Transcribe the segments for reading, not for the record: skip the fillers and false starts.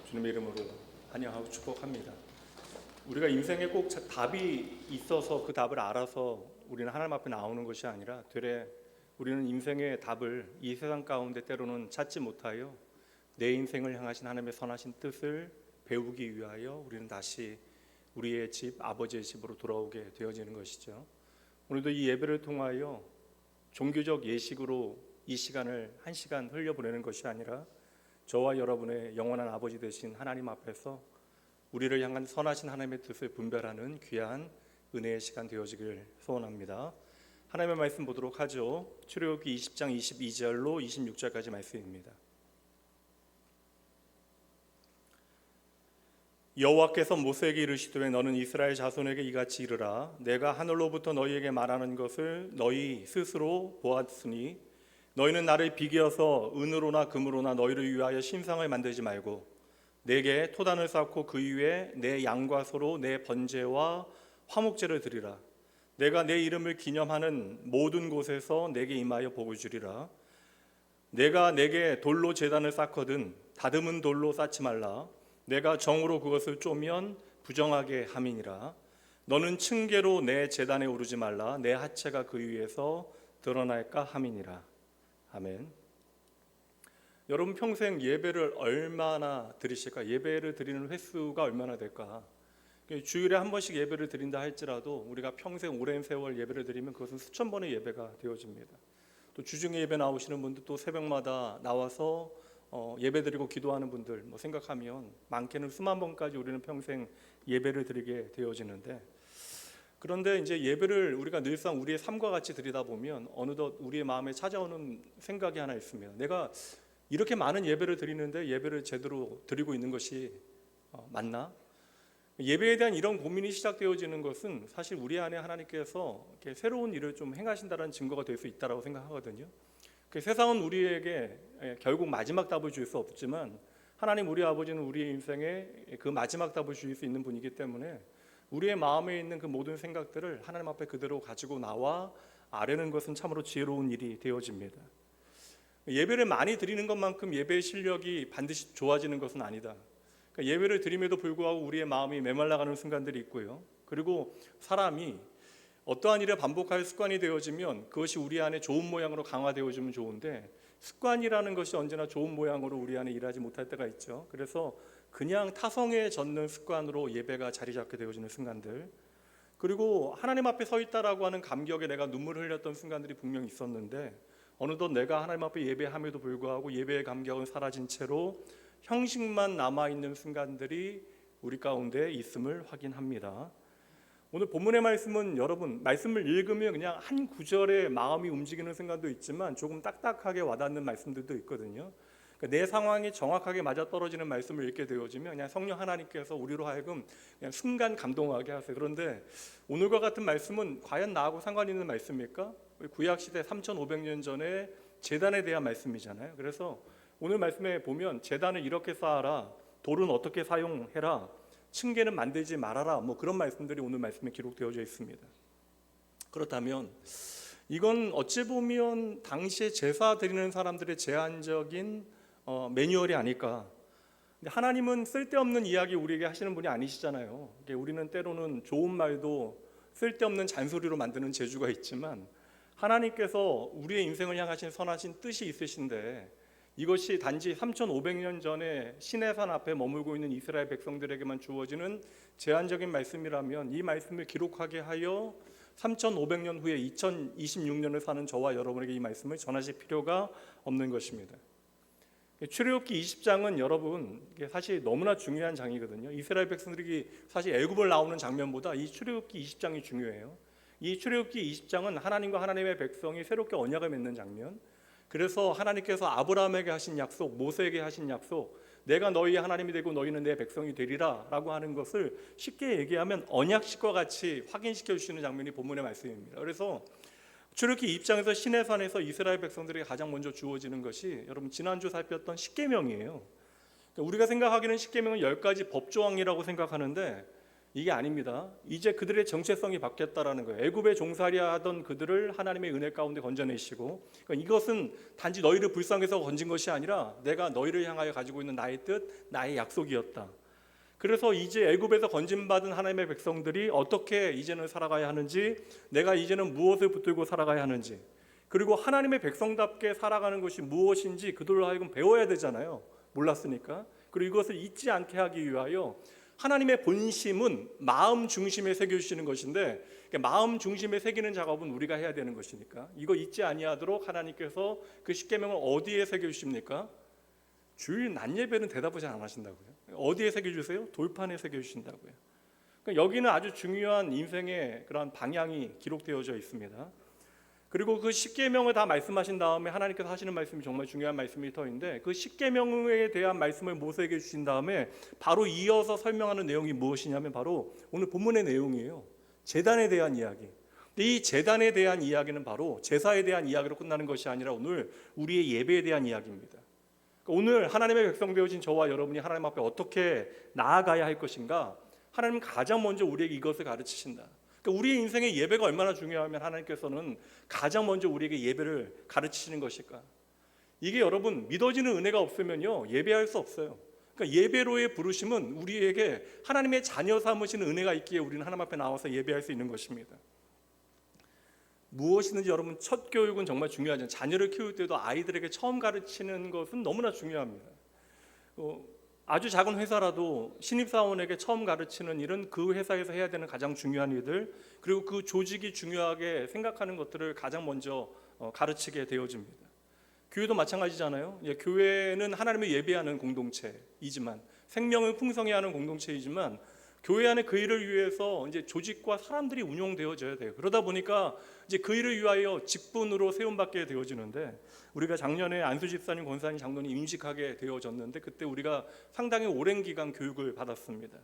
주님의 이름으로 환영하고 축복합니다. 우리가 인생에 꼭 답이 있어서 그 답을 알아서 우리는 하나님 앞에 나오는 것이 아니라 되레 우리는 인생의 답을 이 세상 가운데 때로는 찾지 못하여 내 인생을 향하신 하나님의 선하신 뜻을 배우기 위하여 우리는 다시 우리의 집, 아버지의 집으로 돌아오게 되어지는 것이죠. 오늘도 이 예배를 통하여 종교적 예식으로 이 시간을 한 시간 흘려보내는 것이 아니라 저와 여러분의 영원한 아버지 되신 하나님 앞에서 우리를 향한 선하신 하나님의 뜻을 분별하는 귀한 은혜의 시간 되어지길 소원합니다. 하나님의 말씀 보도록 하죠. 출애굽기 20장 22절로 26절까지 말씀입니다. 여호와께서 모세에게 이르시되 너는 이스라엘 자손에게 이같이 이르라. 내가 하늘로부터 너희에게 말하는 것을 너희 스스로 보았으니 너희는 나를 비교해서 은으로나 금으로나 너희를 위하여 신상을 만들지 말고 내게 토단을 쌓고 그 위에 내 양과 소로 내 번제와 화목제를 드리라. 내가 내 이름을 기념하는 모든 곳에서 내게 임하여 복을 주리라. 내가 내게 돌로 제단을 쌓거든 다듬은 돌로 쌓지 말라. 내가 정으로 그것을 쪼면 부정하게 함이니라. 너는 층계로 내 제단에 오르지 말라. 내 하체가 그 위에서 드러날까 함이니라. 아멘. 여러분 평생 예배를 얼마나 드리실까? 예배를 드리는 횟수가 얼마나 될까? 주일에 한 번씩 예배를 드린다 할지라도 우리가 평생 오랜 세월 예배를 드리면 그것은 수천 번의 예배가 되어집니다. 또 주중에 예배 나오시는 분들 또 새벽마다 나와서 예배 드리고 기도하는 분들 생각하면 많게는 수만 번까지 우리는 평생 예배를 드리게 되어지는데, 그런데 이제 예배를 우리가 늘상 우리의 삶과 같이 드리다 보면 어느덧 우리의 마음에 찾아오는 생각이 하나 있습니다. 내가 이렇게 많은 예배를 드리는데 예배를 제대로 드리고 있는 것이 맞나? 예배에 대한 이런 고민이 시작되어지는 것은 사실 우리 안에 하나님께서 이렇게 새로운 일을 좀 행하신다는 증거가 될 수 있다고 생각하거든요. 세상은 우리에게 결국 마지막 답을 줄 수 없지만 하나님 우리 아버지는 우리의 인생에 그 마지막 답을 줄 수 있는 분이기 때문에 우리의 마음에 있는 그 모든 생각들을 하나님 앞에 그대로 가지고 나와 아뢰는 것은 참으로 지혜로운 일이 되어집니다. 예배를 많이 드리는 것만큼 예배의 실력이 반드시 좋아지는 것은 아니다. 예배를 드림에도 불구하고 우리의 마음이 메말라가는 순간들이 있고요. 그리고 사람이 어떠한 일을 반복할 습관이 되어지면 그것이 우리 안에 좋은 모양으로 강화되어지면 좋은데 습관이라는 것이 언제나 좋은 모양으로 우리 안에 일하지 못할 때가 있죠. 그래서 그냥 타성에 젖는 습관으로 예배가 자리 잡게 되어지는 순간들, 그리고 하나님 앞에 서 있다라고 하는 감격에 내가 눈물을 흘렸던 순간들이 분명히 있었는데 어느덧 내가 하나님 앞에 예배함에도 불구하고 예배의 감격은 사라진 채로 형식만 남아있는 순간들이 우리 가운데 있음을 확인합니다. 오늘 본문의 말씀은 여러분 말씀을 읽으면 그냥 한 구절에 마음이 움직이는 순간도 있지만 조금 딱딱하게 와닿는 말씀들도 있거든요. 내 상황이 정확하게 맞아떨어지는 말씀을 읽게 되어지면 그냥 성령 하나님께서 우리로 하여금 그냥 순간 감동하게 하세요. 그런데 오늘과 같은 말씀은 과연 나하고 상관 있는 말씀일까? 구약시대 3500년 전에 제단에 대한 말씀이잖아요. 그래서 오늘 말씀에 보면 제단을 이렇게 쌓아라, 돌은 어떻게 사용해라, 층계는 만들지 말아라, 그런 말씀들이 오늘 말씀에 기록되어져 있습니다. 그렇다면 이건 어찌 보면 당시에 제사 드리는 사람들의 제한적인 매뉴얼이 아닐까. 근데 하나님은 쓸데없는 이야기 우리에게 하시는 분이 아니시잖아요. 우리는 때로는 좋은 말도 쓸데없는 잔소리로 만드는 재주가 있지만 하나님께서 우리의 인생을 향하신 선하신 뜻이 있으신데 이것이 단지 3500년 전에 시내산 앞에 머물고 있는 이스라엘 백성들에게만 주어지는 제한적인 말씀이라면 이 말씀을 기록하게 하여 3500년 후에 2026년을 사는 저와 여러분에게 이 말씀을 전하실 필요가 없는 것입니다. 출애굽기 20장은 여러분 사실 너무나 중요한 장이거든요. 이스라엘 백성들이 사실 애굽을 나오는 장면보다 이 출애굽기 20장이 중요해요. 이 출애굽기 20장은 하나님과 하나님의 백성이 새롭게 언약을 맺는 장면. 그래서 하나님께서 아브라함에게 하신 약속, 모세에게 하신 약속, 내가 너희의 하나님이 되고 너희는 내 백성이 되리라 라고 하는 것을 쉽게 얘기하면 언약식과 같이 확인시켜 주시는 장면이 본문의 말씀입니다. 그래서 출애굽기 입장에서 시내산에서 이스라엘 백성들에게 가장 먼저 주어지는 것이 여러분 지난주 살폈던 십계명이에요. 우리가 생각하기는 십계명은 10가지 법조항이라고 생각하는데 이게 아닙니다. 이제 그들의 정체성이 바뀌었다라는 거예요. 애굽에 종살이야 하던 그들을 하나님의 은혜 가운데 건져내시고, 그러니까 이것은 단지 너희를 불쌍해서 건진 것이 아니라 내가 너희를 향하여 가지고 있는 나의 뜻, 나의 약속이었다. 그래서 이제 애굽에서 건진받은 하나님의 백성들이 어떻게 이제는 살아가야 하는지, 내가 이제는 무엇을 붙들고 살아가야 하는지, 그리고 하나님의 백성답게 살아가는 것이 무엇인지 그들로 하여금 배워야 되잖아요. 몰랐으니까. 그리고 이것을 잊지 않게 하기 위하여 하나님의 본심은 마음 중심에 새겨주시는 것인데, 마음 중심에 새기는 작업은 우리가 해야 되는 것이니까 이거 잊지 아니하도록 하나님께서 그 십계명을 어디에 새겨주십니까? 주일 낮 예배는 대답을 잘 안 하신다고요. 어디에 새겨주세요? 돌판에 새겨주신다고요. 그러니까 여기는 아주 중요한 인생의 그런 방향이 기록되어져 있습니다. 그리고 그 십계명을 다 말씀하신 다음에 하나님께서 하시는 말씀이 정말 중요한 말씀일 터인데, 그 십계명에 대한 말씀을 모세에게 주신 다음에 바로 이어서 설명하는 내용이 무엇이냐면 바로 오늘 본문의 내용이에요. 제단에 대한 이야기. 이 제단에 대한 이야기는 바로 제사에 대한 이야기로 끝나는 것이 아니라 오늘 우리의 예배에 대한 이야기입니다. 오늘 하나님의 백성 되어진 저와 여러분이 하나님 앞에 어떻게 나아가야 할 것인가, 하나님은 가장 먼저 우리에게 이것을 가르치신다. 그러니까 우리의 인생에 예배가 얼마나 중요하면 하나님께서는 가장 먼저 우리에게 예배를 가르치시는 것일까. 이게 여러분 믿어지는 은혜가 없으면요 예배할 수 없어요. 그러니까 예배로의 부르심은 우리에게 하나님의 자녀 삼으시는 은혜가 있기에 우리는 하나님 앞에 나와서 예배할 수 있는 것입니다. 무엇이든지 여러분 첫 교육은 정말 중요하죠. 자녀를 키울 때도 아이들에게 처음 가르치는 것은 너무나 중요합니다. 아주 작은 회사라도 신입사원에게 처음 가르치는 일은 그 회사에서 해야 되는 가장 중요한 일들, 그리고 그 조직이 중요하게 생각하는 것들을 가장 먼저 가르치게 되어집니다. 교회도 마찬가지잖아요. 교회는 하나님을 예배하는 공동체이지만, 생명을 풍성해하는 공동체이지만, 교회 안에 그 일을 위해서 이제 조직과 사람들이 운용되어져야 돼요. 그러다 보니까 이제 그 일을 위하여 직분으로 세움받게 되어지는데, 우리가 작년에 안수 집사님, 권사님, 장로님 임직하게 되어졌는데, 그때 우리가 상당히 오랜 기간 교육을 받았습니다.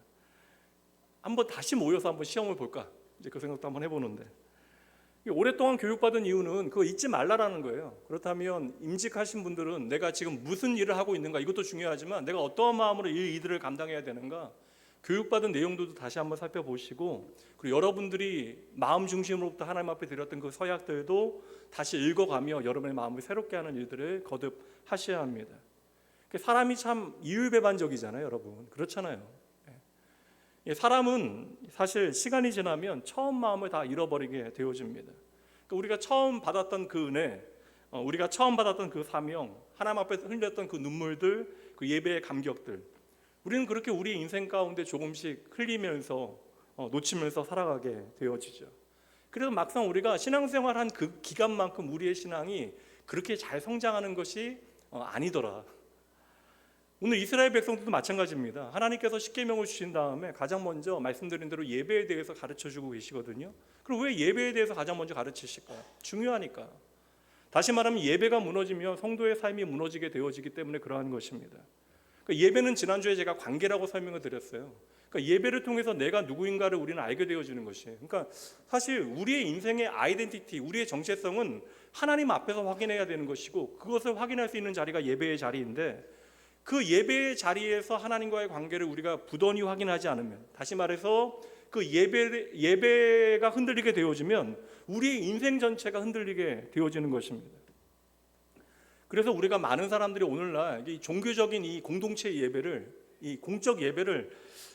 한번 다시 모여서 한번 시험을 볼까? 이제 그 생각도 한번 해보는데, 오랫동안 교육받은 이유는 그거 잊지 말라라는 거예요. 그렇다면 임직하신 분들은 내가 지금 무슨 일을 하고 있는가, 이것도 중요하지만 내가 어떠한 마음으로 이들을 감당해야 되는가, 교육받은 내용들도 다시 한번 살펴보시고, 그리고 여러분들이 마음 중심으로부터 하나님 앞에 드렸던 그 서약들도 다시 읽어가며 여러분의 마음을 새롭게 하는 일들을 거듭하셔야 합니다. 사람이 참 이율배반적이잖아요, 여러분. 그렇잖아요. 사람은 사실 시간이 지나면 처음 마음을 다 잃어버리게 되어집니다. 우리가 처음 받았던 그 은혜, 우리가 처음 받았던 그 사명, 하나님 앞에 흘렸던 그 눈물들, 그 예배의 감격들, 우리는 그렇게 우리 인생 가운데 조금씩 흘리면서 놓치면서 살아가게 되어지죠. 그래서 막상 우리가 신앙생활한 그 기간만큼 우리의 신앙이 그렇게 잘 성장하는 것이 아니더라. 오늘 이스라엘 백성들도 마찬가지입니다. 하나님께서 십계명을 주신 다음에 가장 먼저 말씀드린 대로 예배에 대해서 가르쳐주고 계시거든요. 그럼 왜 예배에 대해서 가장 먼저 가르치실까요? 중요하니까. 다시 말하면 예배가 무너지면 성도의 삶이 무너지게 되어지기 때문에 그러한 것입니다. 그러니까 예배는 지난주에 제가 관계라고 설명을 드렸어요. 그러니까 예배를 통해서 내가 누구인가를 우리는 알게 되어지는 것이에요. 그러니까 사실 우리의 인생의 아이덴티티, 우리의 정체성은 하나님 앞에서 확인해야 되는 것이고, 그것을 확인할 수 있는 자리가 예배의 자리인데, 그 예배의 자리에서 하나님과의 관계를 우리가 부단히 확인하지 않으면, 다시 말해서 그 예배가 흔들리게 되어지면 우리의 인생 전체가 흔들리게 되어지는 것입니다. 그래서 우리가 많은 사람들이 오늘날 이 종교적인 이 공동체 예배를, 이 공적 예배를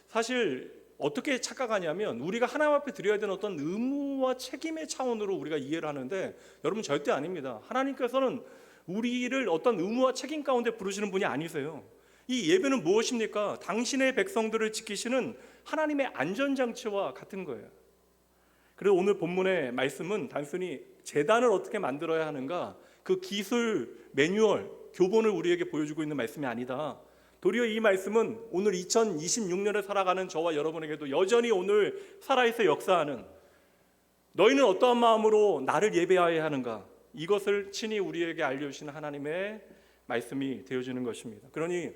사실 어떻게 착각하냐면, 우리가 하나님 앞에 드려야 되는 어떤 의무와 책임의 차원으로 우리가 이해를 하는데, 여러분 절대 아닙니다. 하나님께서는 우리를 어떤 의무와 책임 가운데 부르시는 분이 아니세요. 이 예배는 무엇입니까? 당신의 백성들을 지키시는 하나님의 안전장치와 같은 거예요. 그래서 오늘 본문의 말씀은 단순히 제단을 어떻게 만들어야 하는가, 그 기술, 매뉴얼, 교본을 우리에게 보여주고 있는 말씀이 아니다. 도리어 이 말씀은 오늘 2026년에 살아가는 저와 여러분에게도 여전히 오늘 살아있어 역사하는, 너희는 어떠한 마음으로 나를 예배하여야 하는가, 이것을 친히 우리에게 알려주시는 하나님의 말씀이 되어지는 것입니다. 그러니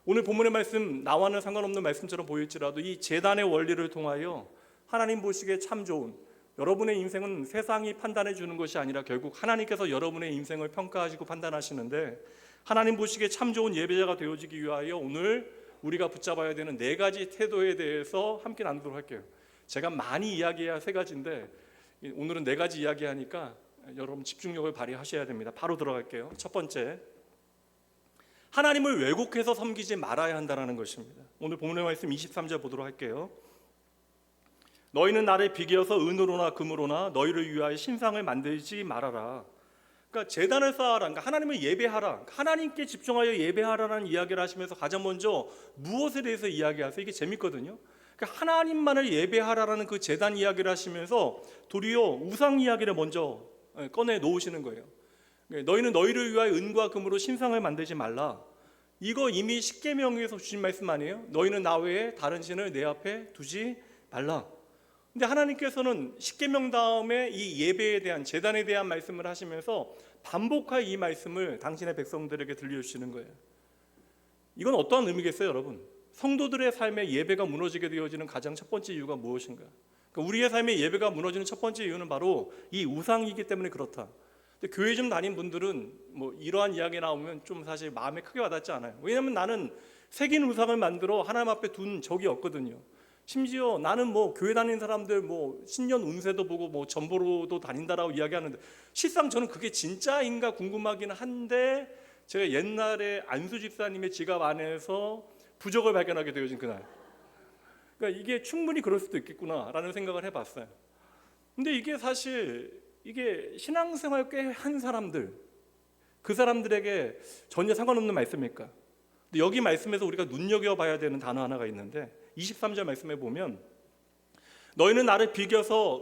오늘 본문의 말씀, 나와는 상관없는 말씀처럼 보일지라도 이 제단의 원리를 통하여 하나님 보시기에 참 좋은, 여러분의 인생은 세상이 판단해 주는 것이 아니라 결국 하나님께서 여러분의 인생을 평가하시고 판단하시는데, 하나님 보시기에 참 좋은 예배자가 되어지기 위하여 오늘 우리가 붙잡아야 되는 네 가지 태도에 대해서 함께 나누도록 할게요. 제가 많이 이야기해야 세 가지인데 오늘은 네 가지 이야기하니까 여러분 집중력을 발휘하셔야 됩니다. 바로 들어갈게요. 첫 번째, 하나님을 왜곡해서 섬기지 말아야 한다는 것입니다. 오늘 본문의 말씀 23절 보도록 할게요. 너희는 나를 비교해서 은으로나 금으로나 너희를 위하여 신상을 만들지 말아라. 그러니까 제단을 쌓아라. 그러니까 하나님을 예배하라. 하나님께 집중하여 예배하라는 이야기를 하시면서 가장 먼저 무엇에 대해서 이야기하세요? 이게 재밌거든요. 그러니까 하나님만을 예배하라라는 그 제단 이야기를 하시면서 도리어 우상 이야기를 먼저 꺼내 놓으시는 거예요. 너희는 너희를 위하여 은과 금으로 신상을 만들지 말라. 이거 이미 십계명에서 주신 말씀 아니에요? 너희는 나 외에 다른 신을 내 앞에 두지 말라. 근데 하나님께서는 십계명 다음에 이 예배에 대한 제단에 대한 말씀을 하시면서 반복하여 이 말씀을 당신의 백성들에게 들려주시는 거예요. 이건 어떠한 의미겠어요, 여러분? 성도들의 삶에 예배가 무너지게 되어지는 가장 첫 번째 이유가 무엇인가? 그러니까 우리의 삶에 예배가 무너지는 첫 번째 이유는 바로 이 우상이기 때문에 그렇다. 근데 교회 좀 다닌 분들은 뭐 이러한 이야기 나오면 좀 사실 마음에 크게 와닿지 않아요. 왜냐하면 나는 새긴 우상을 만들어 하나님 앞에 둔 적이 없거든요. 심지어 나는 뭐 교회 다니는 사람들 뭐 신년 운세도 보고 뭐 전보로도 다닌다라고 이야기하는데 실상 저는 그게 진짜인가 궁금하긴 한데 제가 옛날에 안수 집사님의 지갑 안에서 부적을 발견하게 되어진 그날, 그러니까 이게 충분히 그럴 수도 있겠구나라는 생각을 해봤어요. 근데 이게 사실 이게 신앙생활 꽤 한 사람들, 그 사람들에게 전혀 상관없는 말씀일까? 근데 여기 말씀에서 우리가 눈여겨봐야 되는 단어 하나가 있는데 23절 말씀에 보면 너희는 나를 비교해서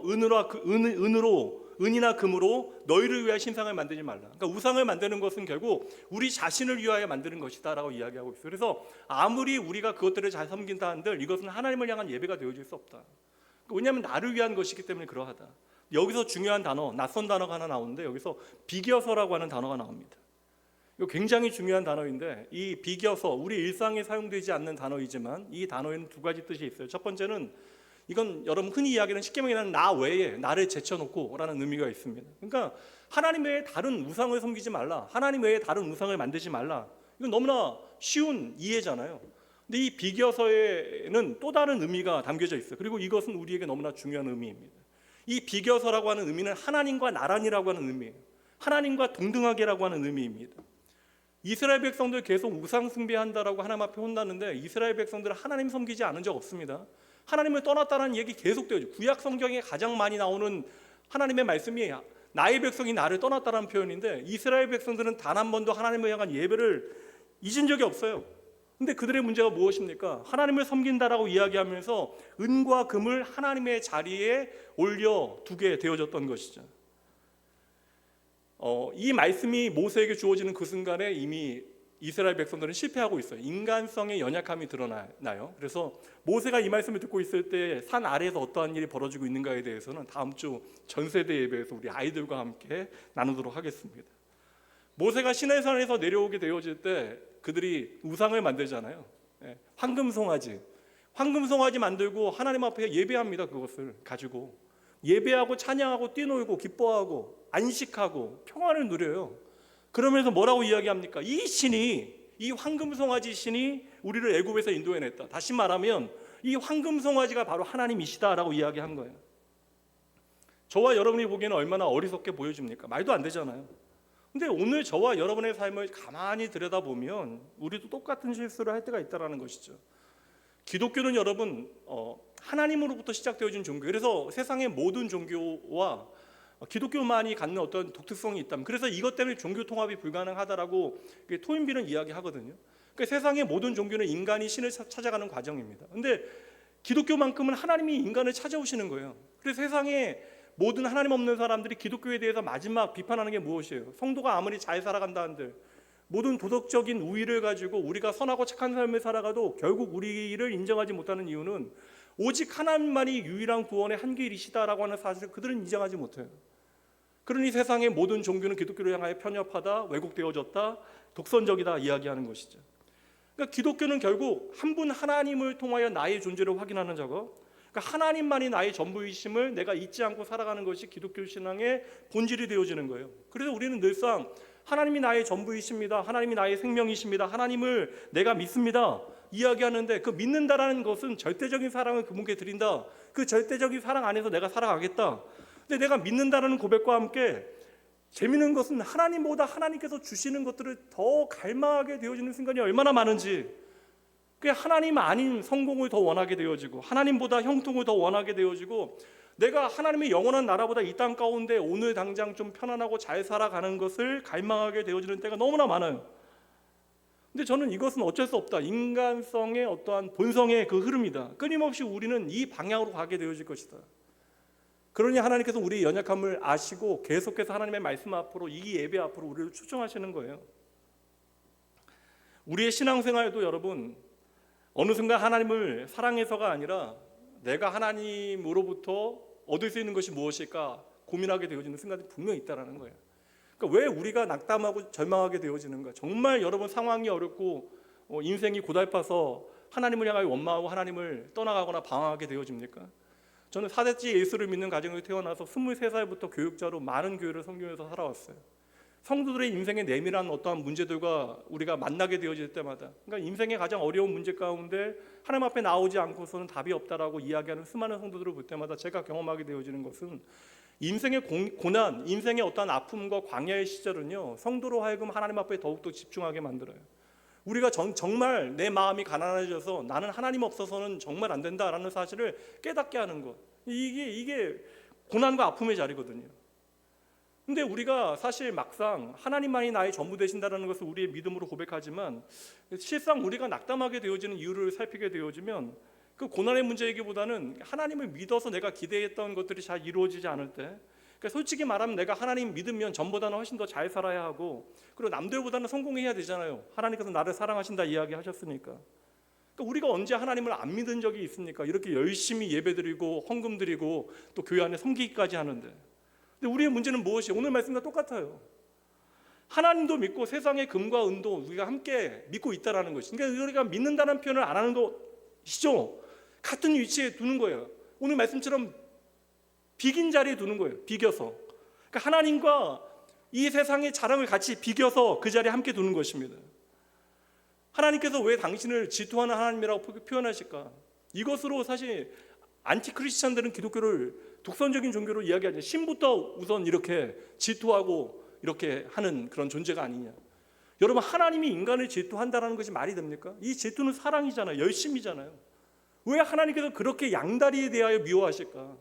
은이나 금으로 너희를 위하여 신상을 만들지 말라. 그러니까 우상을 만드는 것은 결국 우리 자신을 위하여 만드는 것이다 라고 이야기하고 있어요. 그래서 아무리 우리가 그것들을 잘 섬긴다 한들 이것은 하나님을 향한 예배가 되어질 수 없다. 왜냐하면 나를 위한 것이기 때문에 그러하다. 여기서 중요한 단어, 낯선 단어가 하나 나오는데 여기서 비교서라고 하는 단어가 나옵니다. 이거 굉장히 중요한 단어인데 이 비교서, 우리 일상에 사용되지 않는 단어이지만 이 단어에는 두 가지 뜻이 있어요. 첫 번째는 이건 여러분 흔히 이야기하는 십계명에는 나 외에 나를 제쳐놓고 라는 의미가 있습니다. 그러니까 하나님 외에 다른 우상을 섬기지 말라, 하나님 외에 다른 우상을 만들지 말라. 이건 너무나 쉬운 이해잖아요. 근데 이 비교서에는 또 다른 의미가 담겨져 있어요. 그리고 이것은 우리에게 너무나 중요한 의미입니다. 이 비교서라고 하는 의미는 하나님과 나란히라고 하는 의미예요. 하나님과 동등하게라고 하는 의미입니다. 이스라엘 백성들 계속 우상 숭배한다라고 하나님 앞에 혼나는데 이스라엘 백성들은 하나님 섬기지 않은 적 없습니다. 하나님을 떠났다는 얘기 계속되어요. 구약 성경에 가장 많이 나오는 하나님의 말씀이 나의 백성이 나를 떠났다는 표현인데 이스라엘 백성들은 단 한 번도 하나님을 향한 예배를 잊은 적이 없어요. 근데 그들의 문제가 무엇입니까? 하나님을 섬긴다라고 이야기하면서 은과 금을 하나님의 자리에 올려두게 되어졌던 것이죠. 이 말씀이 모세에게 주어지는 그 순간에 이미 이스라엘 백성들은 실패하고 있어요. 인간성의 연약함이 드러나요. 그래서 모세가 이 말씀을 듣고 있을 때 산 아래에서 어떠한 일이 벌어지고 있는가에 대해서는 다음 주 전세대 예배에서 우리 아이들과 함께 나누도록 하겠습니다. 모세가 시내산에서 내려오게 되어질 때 그들이 우상을 만들잖아요. 황금송아지 만들고 하나님 앞에 예배합니다. 그것을 가지고 예배하고 찬양하고 뛰놀고 기뻐하고 안식하고 평안을 누려요. 그러면서 뭐라고 이야기합니까? 이 황금송아지 신이 우리를 애굽에서 인도해냈다. 다시 말하면 이 황금송아지가 바로 하나님이시다라고 이야기한 거예요. 저와 여러분이 보기에는 얼마나 어리석게 보여집니까? 말도 안 되잖아요. 근데 오늘 저와 여러분의 삶을 가만히 들여다보면 우리도 똑같은 실수를 할 때가 있다는 것이죠. 기독교는 여러분 하나님으로부터 시작되어진 종교. 그래서 세상의 모든 종교와 기독교만이 갖는 어떤 독특성이 있다면, 그래서 이것 때문에 종교 통합이 불가능하다라고 토인비는 이야기하거든요. 그러니까 세상의 모든 종교는 인간이 신을 찾아가는 과정입니다. 근데 기독교만큼은 하나님이 인간을 찾아오시는 거예요. 그래서 세상에 모든 하나님 없는 사람들이 기독교에 대해서 마지막 비판하는 게 무엇이에요? 성도가 아무리 잘 살아간다 한들 모든 도덕적인 우위를 가지고 우리가 선하고 착한 삶을 살아가도 결국 우리를 인정하지 못하는 이유는 오직 하나님만이 유일한 구원의 한길이시다라고 하는 사실을 그들은 인정하지 못해요. 그러니 세상의 모든 종교는 기독교를 향하여 편협하다, 왜곡되어졌다, 독선적이다 이야기하는 것이죠. 그러니까 기독교는 결국 한 분 하나님을 통하여 나의 존재를 확인하는 작업, 그러니까 하나님만이 나의 전부이심을 내가 잊지 않고 살아가는 것이 기독교 신앙의 본질이 되어지는 거예요. 그래서 우리는 늘상 하나님이 나의 전부이십니다, 하나님이 나의 생명이십니다, 하나님을 내가 믿습니다, 이야기하는데, 그 믿는다라는 것은 절대적인 사랑을 그분께 드린다, 그 절대적인 사랑 안에서 내가 살아가겠다. 근데 내가 믿는다라는 고백과 함께 재미있는 것은 하나님보다 하나님께서 주시는 것들을 더 갈망하게 되어지는 순간이 얼마나 많은지, 그 하나님 아닌 성공을 더 원하게 되어지고, 하나님보다 형통을 더 원하게 되어지고, 내가 하나님의 영원한 나라보다 이 땅 가운데 오늘 당장 좀 편안하고 잘 살아가는 것을 갈망하게 되어지는 때가 너무나 많아요. 근데 저는 이것은 어쩔 수 없다, 인간성의 어떠한 본성의 그 흐름이다. 끊임없이 우리는 이 방향으로 가게 되어질 것이다. 그러니 하나님께서 우리의 연약함을 아시고 계속해서 하나님의 말씀 앞으로, 이 예배 앞으로 우리를 초청하시는 거예요. 우리의 신앙생활도 여러분, 어느 순간 하나님을 사랑해서가 아니라 내가 하나님으로부터 얻을 수 있는 것이 무엇일까 고민하게 되어지는 순간이 분명히 있다는 거예요. 그러니까 왜 우리가 낙담하고 절망하게 되어지는가? 정말 여러분 상황이 어렵고 인생이 고달파서 하나님을 향하여 원망하고 하나님을 떠나가거나 방황하게 되어집니까? 저는 4대째 예수를 믿는 가정에 태어나서 23살부터 교육자로 많은 교회를 섬기면서 살아왔어요. 성도들의 인생의 내밀한 어떠한 문제들과 우리가 만나게 되어질 때마다, 그러니까 인생의 가장 어려운 문제 가운데 하나님 앞에 나오지 않고서는 답이 없다라고 이야기하는 수많은 성도들을 볼 때마다 제가 경험하게 되어지는 것은, 인생의 고난, 인생의 어떠한 아픔과 광야의 시절은요, 성도로 하여금 하나님 앞에 더욱더 집중하게 만들어요. 우리가 정말 내 마음이 가난해져서 나는 하나님 없어서는 정말 안 된다라는 사실을 깨닫게 하는 것, 이게 고난과 아픔의 자리거든요. 근데 우리가 사실 막상 하나님만이 나의 전부 되신다는 것을 우리의 믿음으로 고백하지만, 실상 우리가 낙담하게 되어지는 이유를 살피게 되어지면 그 고난의 문제이기보다는 하나님을 믿어서 내가 기대했던 것들이 잘 이루어지지 않을 때, 그러니까 솔직히 말하면 내가 하나님 믿으면 전보다는 훨씬 더 잘 살아야 하고, 그리고 남들보다는 성공해야 되잖아요. 하나님께서 나를 사랑하신다 이야기하셨으니까. 그러니까 우리가 언제 하나님을 안 믿은 적이 있습니까? 이렇게 열심히 예배드리고 헌금 드리고 또 교회 안에 섬기기까지 하는데. 근데 우리의 문제는 무엇이에요? 오늘 말씀과 똑같아요. 하나님도 믿고 세상의 금과 은도 우리가 함께 믿고 있다라는 것이, 그러니까 우리가 믿는다는 표현을 안 하는 것이죠. 같은 위치에 두는 거예요. 오늘 말씀처럼 비긴 자리에 두는 거예요. 비겨서. 그러니까 하나님과 이 세상의 자랑을 같이 비겨서 그 자리에 함께 두는 것입니다. 하나님께서 왜 당신을 질투하는 하나님이라고 표현하실까? 이것으로 사실 안티크리스찬들은 기독교를 독선적인 종교로 이야기하죠. 신부터 우선 이렇게 질투하고 이렇게 하는 그런 존재가 아니냐. 여러분, 하나님이 인간을 질투한다는 것이 말이 됩니까? 이 질투는 사랑이잖아요. 열심이잖아요. 왜 하나님께서 그렇게 양다리에 대하여 미워하실까?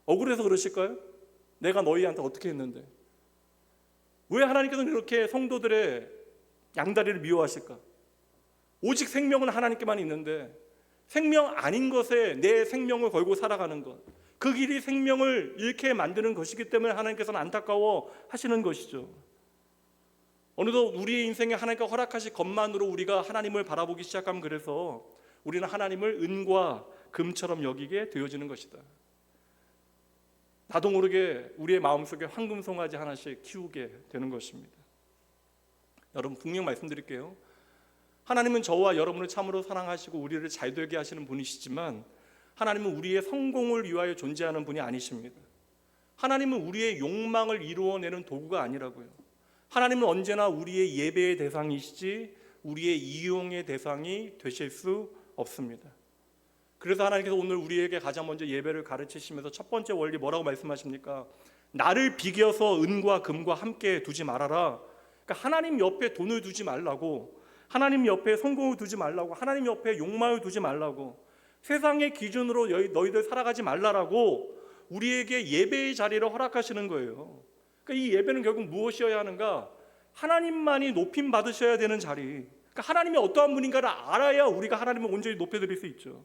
억울해서 그러실까요? 내가 너희한테 어떻게 했는데. 왜 하나님께서는 이렇게 성도들의 양다리를 미워하실까? 오직 생명은 하나님께만 있는데 생명 아닌 것에 내 생명을 걸고 살아가는 것, 그 길이 생명을 잃게 만드는 것이기 때문에 하나님께서는 안타까워 하시는 것이죠. 어느덧 우리의 인생에 하나님과 허락하실 것만으로 우리가 하나님을 바라보기 시작하면, 그래서 우리는 하나님을 은과 금처럼 여기게 되어지는 것이다. 나도 모르게 우리의 마음속에 황금 송아지 하나씩 키우게 되는 것입니다. 여러분, 분명 말씀드릴게요. 하나님은 저와 여러분을 참으로 사랑하시고 우리를 잘되게 하시는 분이시지만, 하나님은 우리의 성공을 위하여 존재하는 분이 아니십니다. 하나님은 우리의 욕망을 이루어내는 도구가 아니라고요. 하나님은 언제나 우리의 예배의 대상이시지 우리의 이용의 대상이 되실 수 없습니다. 그래서 하나님께서 오늘 우리에게 가장 먼저 예배를 가르치시면서 첫 번째 원리 뭐라고 말씀하십니까? 나를 비겨서 은과 금과 함께 두지 말아라. 그러니까 하나님 옆에 돈을 두지 말라고, 하나님 옆에 성공을 두지 말라고, 하나님 옆에 욕망을 두지 말라고, 세상의 기준으로 너희들 살아가지 말라라고 우리에게 예배의 자리를 허락하시는 거예요. 그러니까 이 예배는 결국 무엇이어야 하는가? 하나님만이 높임 받으셔야 되는 자리. 그러니까 하나님이 어떠한 분인가를 알아야 우리가 하나님을 온전히 높여드릴 수 있죠.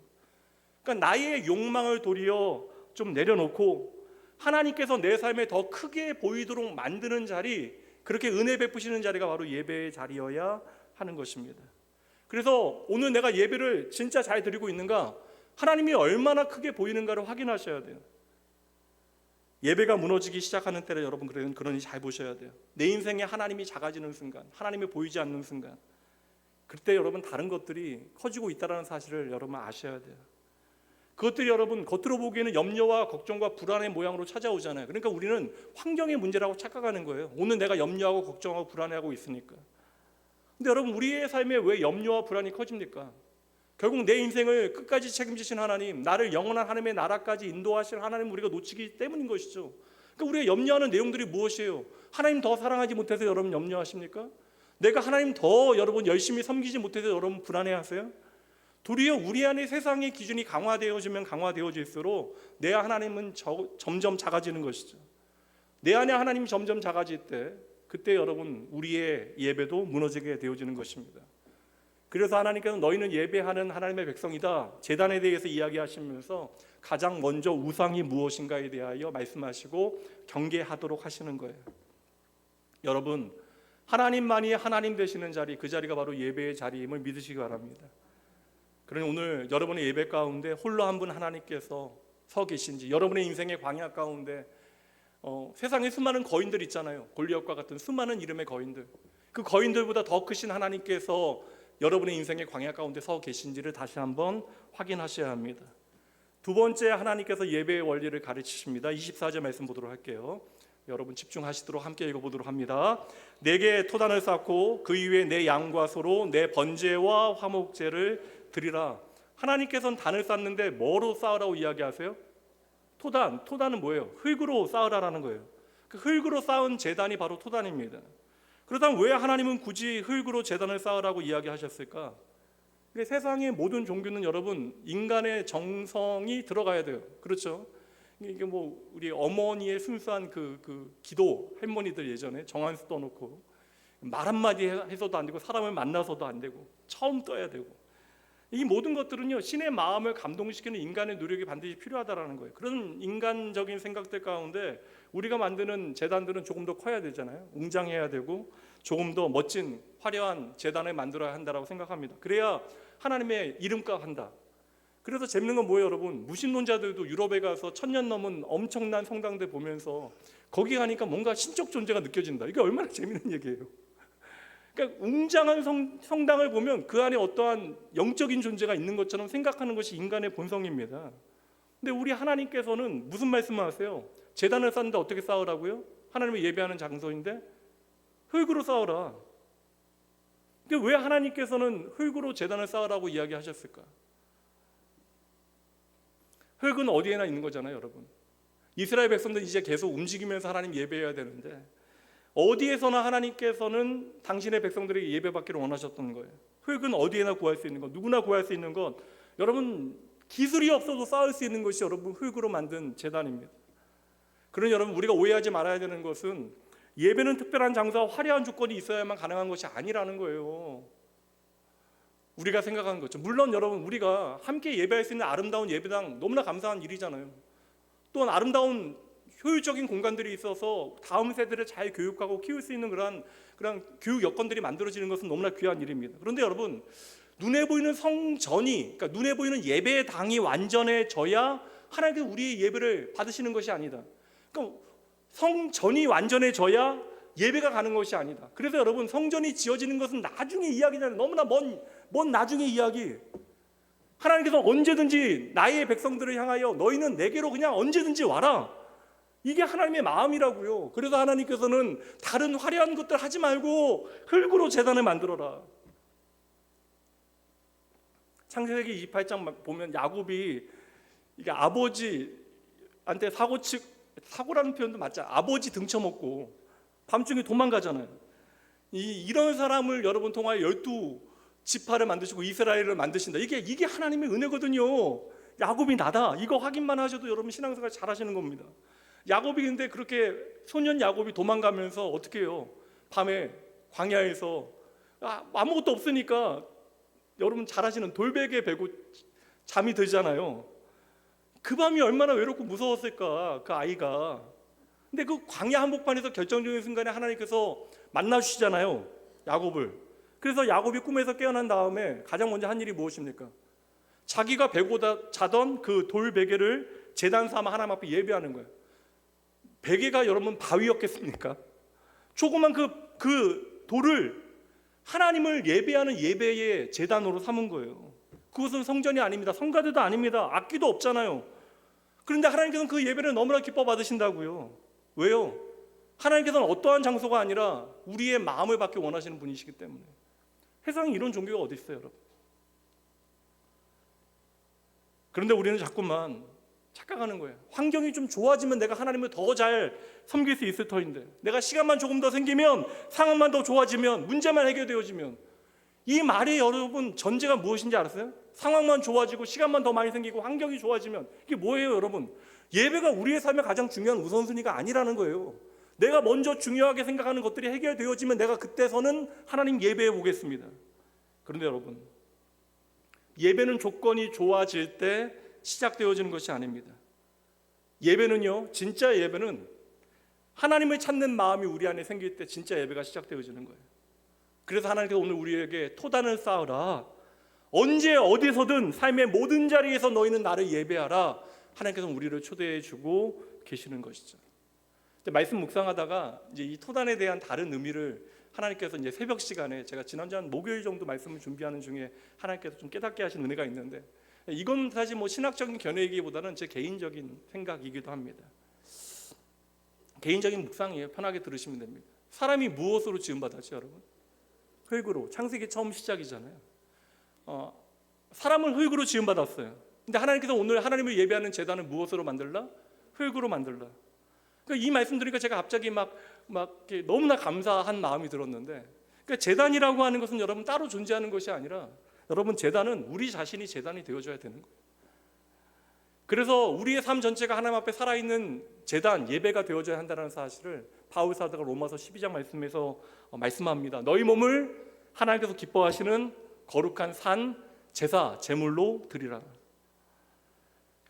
그러니까 나의 욕망을 도리어 좀 내려놓고 하나님께서 내 삶에 더 크게 보이도록 만드는 자리, 그렇게 은혜 베푸시는 자리가 바로 예배의 자리여야 하는 것입니다. 그래서 오늘 내가 예배를 진짜 잘 드리고 있는가, 하나님이 얼마나 크게 보이는가를 확인하셔야 돼요. 예배가 무너지기 시작하는 때를 여러분 그러니 잘 보셔야 돼요. 내 인생에 하나님이 작아지는 순간, 하나님이 보이지 않는 순간, 그때 여러분 다른 것들이 커지고 있다는 사실을 여러분 아셔야 돼요. 그것들이 여러분 겉으로 보기에는 염려와 걱정과 불안의 모양으로 찾아오잖아요. 그러니까 우리는 환경의 문제라고 착각하는 거예요. 오늘 내가 염려하고 걱정하고 불안해하고 있으니까. 근데 여러분, 우리의 삶에 왜 염려와 불안이 커집니까? 결국 내 인생을 끝까지 책임지신 하나님, 나를 영원한 하나님의 나라까지 인도하실 하나님 우리가 놓치기 때문인 것이죠. 그러니까 우리가 염려하는 내용들이 무엇이에요? 하나님 더 사랑하지 못해서 여러분 염려하십니까? 내가 하나님 더 여러분 열심히 섬기지 못해서 여러분 불안해하세요? 도리어 우리 안에 세상의 기준이 강화되어지면 강화되어질수록 내 하나님은 점점 작아지는 것이죠. 내 안에 하나님이 점점 작아질 때, 그때 여러분 우리의 예배도 무너지게 되어지는 것입니다. 그래서 하나님께서 너희는 예배하는 하나님의 백성이다, 제단에 대해서 이야기하시면서 가장 먼저 우상이 무엇인가에 대하여 말씀하시고 경계하도록 하시는 거예요. 여러분, 하나님만이 하나님 되시는 자리, 그 자리가 바로 예배의 자리임을 믿으시기 바랍니다. 그러니 오늘 여러분의 예배 가운데 홀로 한 분 하나님께서 서 계신지, 여러분의 인생의 광야 가운데 세상에 수많은 거인들 있잖아요. 골리앗과 같은 수많은 이름의 거인들, 그 거인들보다 더 크신 하나님께서 여러분의 인생의 광야 가운데 서 계신지를 다시 한번 확인하셔야 합니다. 두 번째, 하나님께서 예배의 원리를 가르치십니다. 24절 말씀 보도록 할게요. 여러분 집중하시도록 함께 읽어보도록 합니다. 내게 토단을 쌓고 그 위에 내 양과 소로 내 번제와 화목제를 드리라. 하나님께서는 단을 쌓는데 뭐로 쌓으라고 이야기하세요? 토단은 뭐예요? 흙으로 쌓으라라는 거예요. 그 흙으로 쌓은 제단이 바로 토단입니다. 그렇다면 왜 하나님은 굳이 흙으로 제단을 쌓으라고 이야기하셨을까? 세상의 모든 종교는 여러분 인간의 정성이 들어가야 돼요. 그렇죠? 이게 뭐 우리 어머니의 순수한 그 기도, 할머니들 예전에 정한수 떠놓고 말 한마디 해서도 안 되고 사람을 만나서도 안 되고 처음 떠야 되고, 이 모든 것들은요 신의 마음을 감동시키는 인간의 노력이 반드시 필요하다라는 거예요. 그런 인간적인 생각들 가운데 우리가 만드는 제단들은 조금 더 커야 되잖아요. 웅장해야 되고 조금 더 멋진 화려한 제단을 만들어야 한다라고 생각합니다. 그래야 하나님의 이름값 한다. 그래서 재밌는 건 뭐예요 여러분? 무신론자들도 유럽에 가서 1000년 넘은 엄청난 성당들 보면서 거기 가니까 뭔가 신적 존재가 느껴진다. 이게 얼마나 재밌는 얘기예요. 그러니까 웅장한 성당을 보면 그 안에 어떠한 영적인 존재가 있는 것처럼 생각하는 것이 인간의 본성입니다. 근데 우리 하나님께서는 무슨 말씀을 하세요? 제단을 쌓는데 어떻게 쌓으라고요? 하나님을 예배하는 장소인데 흙으로 쌓으라. 근데 왜 하나님께서는 흙으로 제단을 쌓으라고 이야기하셨을까? 흙은 어디에나 있는 거잖아요 여러분. 이스라엘 백성들 이제 계속 움직이면서 하나님 예배해야 되는데 어디에서나 하나님께서는 당신의 백성들에게 예배받기를 원하셨던 거예요. 흙은 어디에나 구할 수 있는 것, 누구나 구할 수 있는 것, 여러분 기술이 없어도 쌓을 수 있는 것이 여러분 흙으로 만든 제단입니다. 그러니 여러분 우리가 오해하지 말아야 되는 것은 예배는 특별한 장소와 화려한 조건이 있어야만 가능한 것이 아니라는 거예요. 우리가 생각하는 거죠. 물론 여러분 우리가 함께 예배할 수 있는 아름다운 예배당 너무나 감사한 일이잖아요. 또한 아름다운 효율적인 공간들이 있어서 다음 세대를 잘 교육하고 키울 수 있는 그런 교육 여건들이 만들어지는 것은 너무나 귀한 일입니다. 그런데 여러분 눈에 보이는 성전이, 그러니까 눈에 보이는 예배당이 완전해져야 하나님께서 우리의 예배를 받으시는 것이 아니다. 그러니까 성전이 완전해져야 예배가 가는 것이 아니다. 그래서 여러분 성전이 지어지는 것은 나중의 이야기잖아요. 너무나 먼 나중의 이야기. 하나님께서 언제든지 나의 백성들을 향하여 너희는 내게로 그냥 언제든지 와라. 이게 하나님의 마음이라고요. 그래서 하나님께서는 다른 화려한 것들 하지 말고 흙으로 제단을 만들어라. 창세기 28장 보면 야곱이 이게 아버지한테 사고라는 표현도 맞죠. 아버지 등쳐먹고 밤중에 도망가잖아요. 이런 사람을 여러분 통하여 12지파를 만드시고 이스라엘을 만드신다. 이게 하나님의 은혜거든요. 야곱이 나다. 이거 확인만 하셔도 여러분 신앙생활 잘하시는 겁니다. 야곱이 근데 그렇게 소년 야곱이 도망가면서 어떻게 해요? 밤에 광야에서 아무것도 없으니까 여러분 잘 아시는 돌베개 베고 잠이 들잖아요. 그 밤이 얼마나 외롭고 무서웠을까 그 아이가. 근데 그 광야 한복판에서 결정적인 순간에 하나님께서 만나주시잖아요 야곱을. 그래서 야곱이 꿈에서 깨어난 다음에 가장 먼저 한 일이 무엇입니까? 자기가 베고 자던 그 돌베개를 제단 삼아 하나님 앞에 예배하는 거예요. 베개가 여러분 바위였겠습니까? 조그만 그 돌을 하나님을 예배하는 예배의 제단으로 삼은 거예요. 그것은 성전이 아닙니다. 성가대도 아닙니다. 악기도 없잖아요. 그런데 하나님께서는 그 예배를 너무나 기뻐 받으신다고요. 왜요? 하나님께서는 어떠한 장소가 아니라 우리의 마음을 받기 원하시는 분이시기 때문에. 세상에 이런 종교가 어디 있어요, 여러분? 그런데 우리는 자꾸만 착각하는 거예요. 환경이 좀 좋아지면 내가 하나님을 더 잘 섬길 수 있을 터인데, 내가 시간만 조금 더 생기면, 상황만 더 좋아지면, 문제만 해결되어지면, 이 말이 여러분 전제가 무엇인지 알았어요? 상황만 좋아지고 시간만 더 많이 생기고 환경이 좋아지면 이게 뭐예요, 여러분? 예배가 우리의 삶의 가장 중요한 우선순위가 아니라는 거예요. 내가 먼저 중요하게 생각하는 것들이 해결되어지면 내가 그때서는 하나님 예배해 보겠습니다. 그런데 여러분, 예배는 조건이 좋아질 때 시작되어지는 것이 아닙니다. 예배는요, 진짜 예배는 하나님을 찾는 마음이 우리 안에 생길 때 진짜 예배가 시작되어지는 거예요. 그래서 하나님께서 오늘 우리에게 토단을 쌓으라, 언제 어디서든 삶의 모든 자리에서 너희는 나를 예배하라, 하나님께서 우리를 초대해 주고 계시는 것이죠. 말씀 묵상하다가 이제 이 토단에 대한 다른 의미를 하나님께서 이제 새벽 시간에, 제가 지난주 한 목요일 정도 말씀을 준비하는 중에 하나님께서 좀 깨닫게 하신 은혜가 있는데, 이건 사실 뭐 신학적인 견해이기보다는 제 개인적인 생각이기도 합니다. 개인적인 묵상이에요. 편하게 들으시면 됩니다. 사람이 무엇으로 지음받았죠, 여러분? 흙으로. 창세기 처음 시작이잖아요. 사람은 흙으로 지음받았어요. 근데 하나님께서 오늘 하나님을 예배하는 제단을 무엇으로 만들라? 흙으로 만들라. 그러니까 이 말씀 들으니까 제가 갑자기 막 이렇게 너무나 감사한 마음이 들었는데, 그러니까 제단이라고 하는 것은 여러분 따로 존재하는 것이 아니라, 여러분 제단은 우리 자신이 제단이 되어줘야 되는 거예요. 그래서 우리의 삶 전체가 하나님 앞에 살아있는 제단, 예배가 되어줘야 한다는 사실을 바울 사도가 로마서 12장 말씀에서 말씀합니다. 너희 몸을 하나님께서 기뻐하시는 거룩한 산, 제사, 제물로 드리라.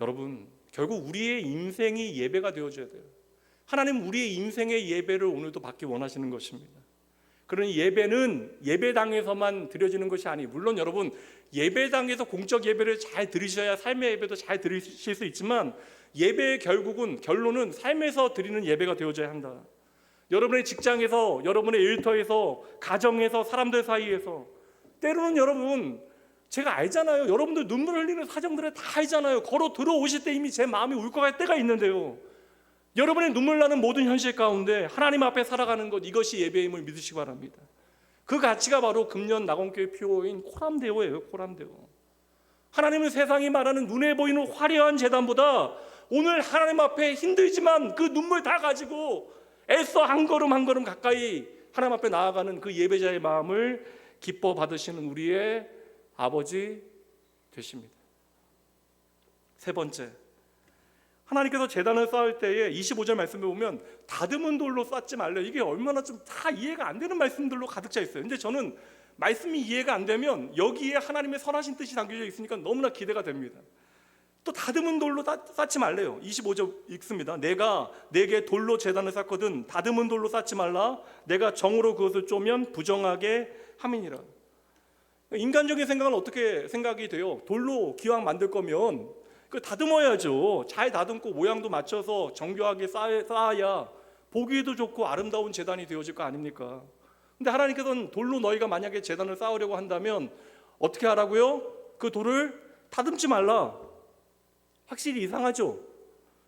여러분, 결국 우리의 인생이 예배가 되어줘야 돼요. 하나님은 우리의 인생의 예배를 오늘도 받기 원하시는 것입니다. 그러니 예배는 예배당에서만 드려지는 것이 아니, 물론 여러분 예배당에서 공적 예배를 잘 드리셔야 삶의 예배도 잘 드리실 수 있지만, 예배의 결론은 삶에서 드리는 예배가 되어져야 한다. 여러분의 직장에서, 여러분의 일터에서, 가정에서, 사람들 사이에서, 때로는 여러분 제가 알잖아요. 여러분들 눈물 흘리는 사정들을 다 알잖아요. 걸어 들어오실 때 이미 제 마음이 울컥할 때가 있는데요, 여러분의 눈물 나는 모든 현실 가운데 하나님 앞에 살아가는 것, 이것이 예배임을 믿으시기 바랍니다. 그 가치가 바로 금년 낙원교회 표어인 코람데오예요. 코람데오. 하나님은 세상이 말하는 눈에 보이는 화려한 제단보다 오늘 하나님 앞에 힘들지만 그 눈물 다 가지고 애써 한 걸음 한 걸음 가까이 하나님 앞에 나아가는 그 예배자의 마음을 기뻐 받으시는 우리의 아버지 되십니다. 세 번째, 하나님께서 제단을 쌓을 때에 25절 말씀에 보면 다듬은 돌로 쌓지 말래. 이게 얼마나 좀 다 이해가 안 되는 말씀들로 가득 차 있어요. 근데 저는 말씀이 이해가 안 되면 여기에 하나님의 선하신 뜻이 담겨져 있으니까 너무나 기대가 됩니다. 또 다듬은 돌로 쌓지 말래요. 25절 읽습니다. 내가 내게 돌로 제단을 쌓거든 다듬은 돌로 쌓지 말라. 내가 정으로 그것을 쪼면 부정하게 함이니라. 인간적인 생각은 어떻게 생각이 돼요? 돌로 기왕 만들 거면 그 다듬어야죠. 잘 다듬고 모양도 맞춰서 정교하게 쌓아야 보기에도 좋고 아름다운 제단이 되어질 거 아닙니까? 근데 하나님께서는 돌로 너희가 만약에 제단을 쌓으려고 한다면 어떻게 하라고요? 그 돌을 다듬지 말라. 확실히 이상하죠?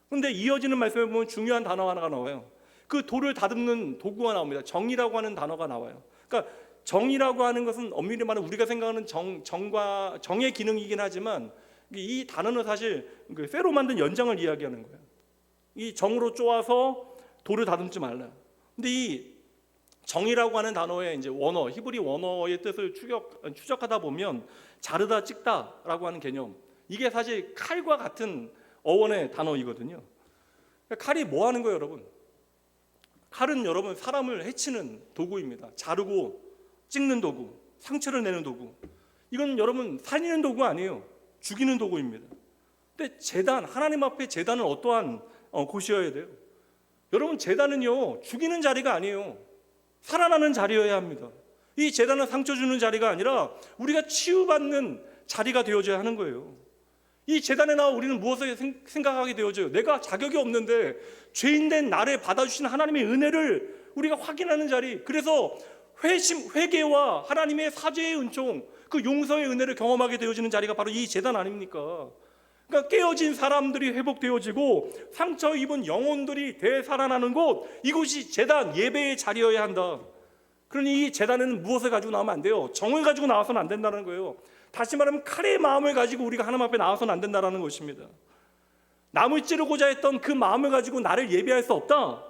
근데 이어지는 말씀에 보면 중요한 단어 하나가 나와요. 그 돌을 다듬는 도구가 나옵니다. 정이라고 하는 단어가 나와요. 그러니까 정이라고 하는 것은 엄밀히 말하면 우리가 생각하는 정의 기능이긴 하지만, 이 단어는 사실 쇠로 만든 연장을 이야기하는 거예요. 이 정으로 쪼아서 돌을 다듬지 말라. 근데 이 정이라고 하는 단어의 이제 원어, 히브리 원어의 뜻을 추적하다 보면 자르다, 찍다라고 하는 개념, 이게 사실 칼과 같은 어원의 단어이거든요. 칼이 뭐 하는 거예요, 여러분? 칼은 여러분 사람을 해치는 도구입니다. 자르고 찍는 도구, 상처를 내는 도구. 이건 여러분 살리는 도구 아니에요. 죽이는 도구입니다. 근데 제단, 하나님 앞에 제단은 어떠한 곳이어야 돼요? 여러분 제단은요 죽이는 자리가 아니에요. 살아나는 자리여야 합니다. 이 제단은 상처 주는 자리가 아니라 우리가 치유받는 자리가 되어져야 하는 거예요. 이 제단에 나와 우리는 무엇을 생각하게 되어져요? 내가 자격이 없는데 죄인된 나를 받아주신 하나님의 은혜를 우리가 확인하는 자리. 그래서 회개와 하나님의 사죄의 은총, 그 용서의 은혜를 경험하게 되어지는 자리가 바로 이 제단 아닙니까? 그러니까 깨어진 사람들이 회복되어지고 상처 입은 영혼들이 되살아나는 곳, 이곳이 제단, 예배의 자리여야 한다. 그러니 이 제단에는 무엇을 가지고 나오면 안 돼요? 정을 가지고 나와서는 안 된다는 거예요. 다시 말하면 칼의 마음을 가지고 우리가 하나님 앞에 나와서는 안 된다는 것입니다. 남을 찌르고자 했던 그 마음을 가지고 나를 예배할 수 없다.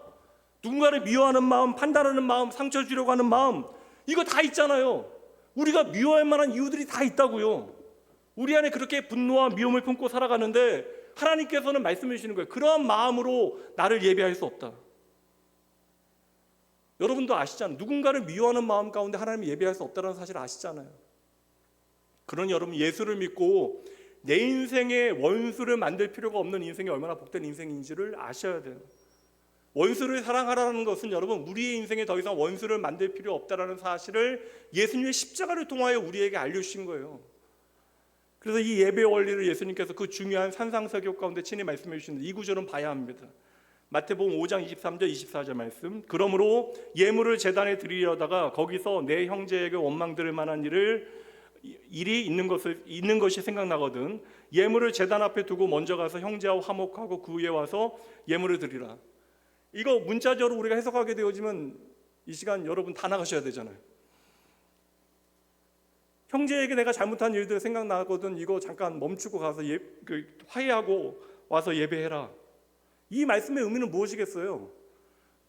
누군가를 미워하는 마음, 판단하는 마음, 상처 주려고 하는 마음, 이거 다 있잖아요. 우리가 미워할 만한 이유들이 다 있다고요. 우리 안에 그렇게 분노와 미움을 품고 살아가는데 하나님께서는 말씀해 주시는 거예요. 그런 마음으로 나를 예배할 수 없다. 여러분도 아시잖아요. 누군가를 미워하는 마음 가운데 하나님을 예배할 수 없다는 사실을 아시잖아요. 그러니 여러분, 예수를 믿고 내 인생에 원수를 만들 필요가 없는 인생이 얼마나 복된 인생인지를 아셔야 돼요. 원수를 사랑하라는 것은 여러분, 우리의 인생에 더 이상 원수를 만들 필요 없다는 사실을 예수님의 십자가를 통하여 우리에게 알려주신 거예요. 그래서 이 예배의 원리를 예수님께서 그 중요한 산상설교 가운데 친히 말씀해 주시는데, 이 구절은 봐야 합니다. 마태복음 5장 23절 24절 말씀. 그러므로 예물을 제단에 드리려다가 거기서 내 형제에게 원망 들을 만한 일이 있는 것이 생각나거든 예물을 제단 앞에 두고 먼저 가서 형제와 화목하고 그 후에 와서 예물을 드리라. 이거 문자적으로 우리가 해석하게 되어지면 이 시간 여러분 다 나가셔야 되잖아요. 형제에게 내가 잘못한 일들 생각나거든 이거 잠깐 멈추고 가서 화해하고 와서 예배해라. 이 말씀의 의미는 무엇이겠어요?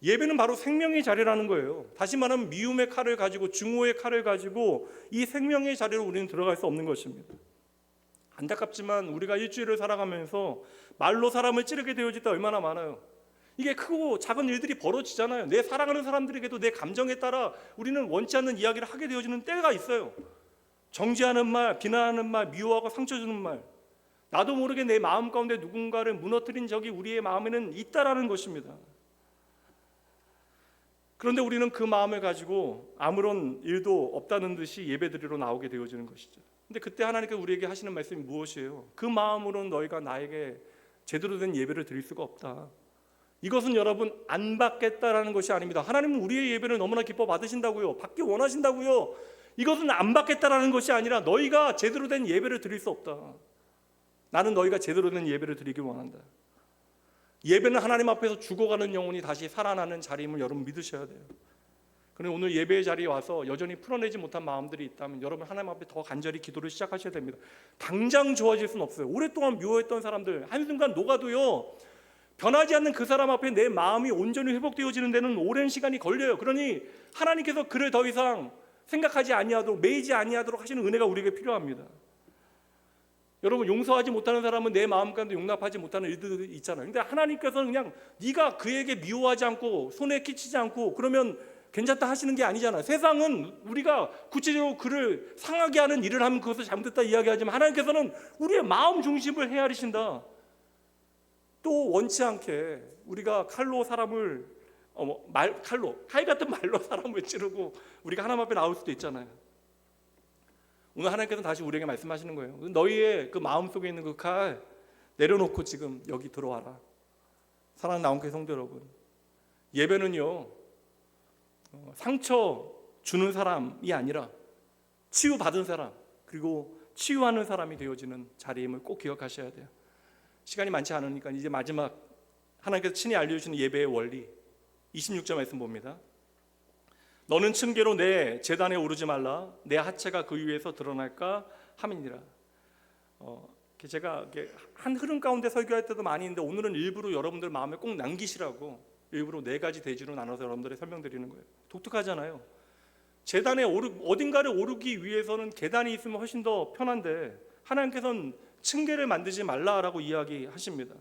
예배는 바로 생명의 자리라는 거예요. 다시 말하면 미움의 칼을 가지고 증오의 칼을 가지고 이 생명의 자리로 우리는 들어갈 수 없는 것입니다. 안타깝지만 우리가 일주일을 살아가면서 말로 사람을 찌르게 되어질 때 얼마나 많아요. 이게 크고 작은 일들이 벌어지잖아요. 내 사랑하는 사람들에게도 내 감정에 따라 우리는 원치 않는 이야기를 하게 되어지는 때가 있어요. 정죄하는 말, 비난하는 말, 미워하고 상처 주는 말, 나도 모르게 내 마음 가운데 누군가를 무너뜨린 적이 우리의 마음에는 있다라는 것입니다. 그런데 우리는 그 마음을 가지고 아무런 일도 없다는 듯이 예배드리러 나오게 되어지는 것이죠. 근데 그때 하나님께서 우리에게 하시는 말씀이 무엇이에요? 그 마음으로는 너희가 나에게 제대로 된 예배를 드릴 수가 없다. 이것은 여러분 안 받겠다라는 것이 아닙니다. 하나님은 우리의 예배를 너무나 기뻐 받으신다고요. 받기 원하신다고요. 이것은 안 받겠다라는 것이 아니라 너희가 제대로 된 예배를 드릴 수 없다. 나는 너희가 제대로 된 예배를 드리기 원한다. 예배는 하나님 앞에서 죽어가는 영혼이 다시 살아나는 자리임을 여러분 믿으셔야 돼요. 그런데 오늘 예배의 자리에 와서 여전히 풀어내지 못한 마음들이 있다면 여러분 하나님 앞에 더 간절히 기도를 시작하셔야 됩니다. 당장 좋아질 수는 없어요. 오랫동안 미워했던 사람들 한순간 녹아도요, 변하지 않는 그 사람 앞에 내 마음이 온전히 회복되어지는 데는 오랜 시간이 걸려요. 그러니 하나님께서 그를 더 이상 생각하지 아니하도록, 매이지 아니하도록 하시는 은혜가 우리에게 필요합니다. 여러분, 용서하지 못하는 사람은 내 마음 가운데 용납하지 못하는 일들이 있잖아요. 근데 하나님께서는 그냥 네가 그에게 미워하지 않고 손에 끼치지 않고 그러면 괜찮다 하시는 게 아니잖아요. 세상은 우리가 구체적으로 그를 상하게 하는 일을 하면 그것을 잘못됐다 이야기하지만 하나님께서는 우리의 마음 중심을 헤아리신다. 또 원치 않게 우리가 칼로 사람을 칼 같은 말로 사람을 찌르고 우리가 하나님 앞에 나올 수도 있잖아요. 오늘 하나님께서는 다시 우리에게 말씀하시는 거예요. 너희의 그 마음 속에 있는 그 칼 내려놓고 지금 여기 들어와라. 사랑하는 나온교회 성도 여러분, 예배는요 상처 주는 사람이 아니라 치유받은 사람, 그리고 치유하는 사람이 되어지는 자리임을 꼭 기억하셔야 돼요. 시간이 많지 않으니까 이제 마지막 하나님께서 친히 알려주시는 예배의 원리 26절 말씀 봅니다. 너는 층계로 내 제단에 오르지 말라. 내 하체가 그 위에서 드러날까 함이니라. 제가 한 흐름 가운데 설교할 때도 많이 있는데 오늘은 일부러 여러분들 마음에 꼭 남기시라고 일부러 4가지 대지로 나눠서 여러분들에 설명드리는 거예요. 독특하잖아요. 제단에 어딘가를 오르기 위해서는 계단이 있으면 훨씬 더 편한데 하나님께서는 층계를 만들지 말라라고 이야기하십니다.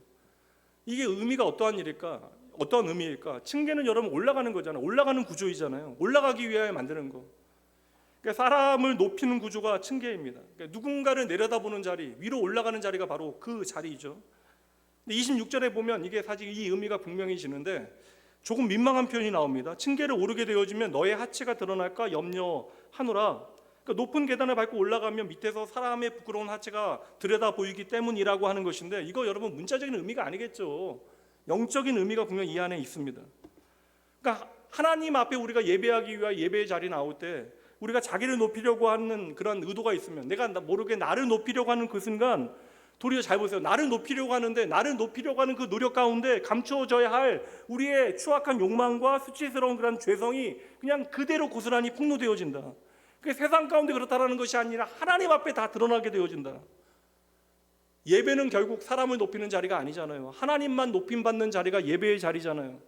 이게 의미가 어떠한 일일까? 어떤 의미일까? 층계는 여러분 올라가는 거잖아요. 올라가는 구조이잖아요. 올라가기 위하여 만드는 거. 그러니까 사람을 높이는 구조가 층계입니다. 그러니까 누군가를 내려다보는 자리, 위로 올라가는 자리가 바로 그 자리이죠. 근데 26절에 보면 이게 사실 이 의미가 분명히 지는데 조금 민망한 표현이 나옵니다. 층계를 오르게 되어지면 너의 하체가 드러날까 염려하노라. 그러니까 높은 계단을 밟고 올라가면 밑에서 사람의 부끄러운 하체가 들여다 보이기 때문이라고 하는 것인데 이거 여러분 문자적인 의미가 아니겠죠. 영적인 의미가 분명히 이 안에 있습니다. 그러니까 하나님 앞에 우리가 예배하기 위해 예배의 자리에 나올 때 우리가 자기를 높이려고 하는 그런 의도가 있으면 내가 모르게 나를 높이려고 하는 그 순간 도리어 잘 보세요. 나를 높이려고 하는데 나를 높이려고 하는 그 노력 가운데 감추어져야 할 우리의 추악한 욕망과 수치스러운 그런 죄성이 그냥 그대로 고스란히 폭로되어진다. 그게 세상 가운데 그렇다라는 것이 아니라 하나님 앞에 다 드러나게 되어진다. 예배는 결국 사람을 높이는 자리가 아니잖아요. 하나님만 높임받는 자리가 예배의 자리잖아요.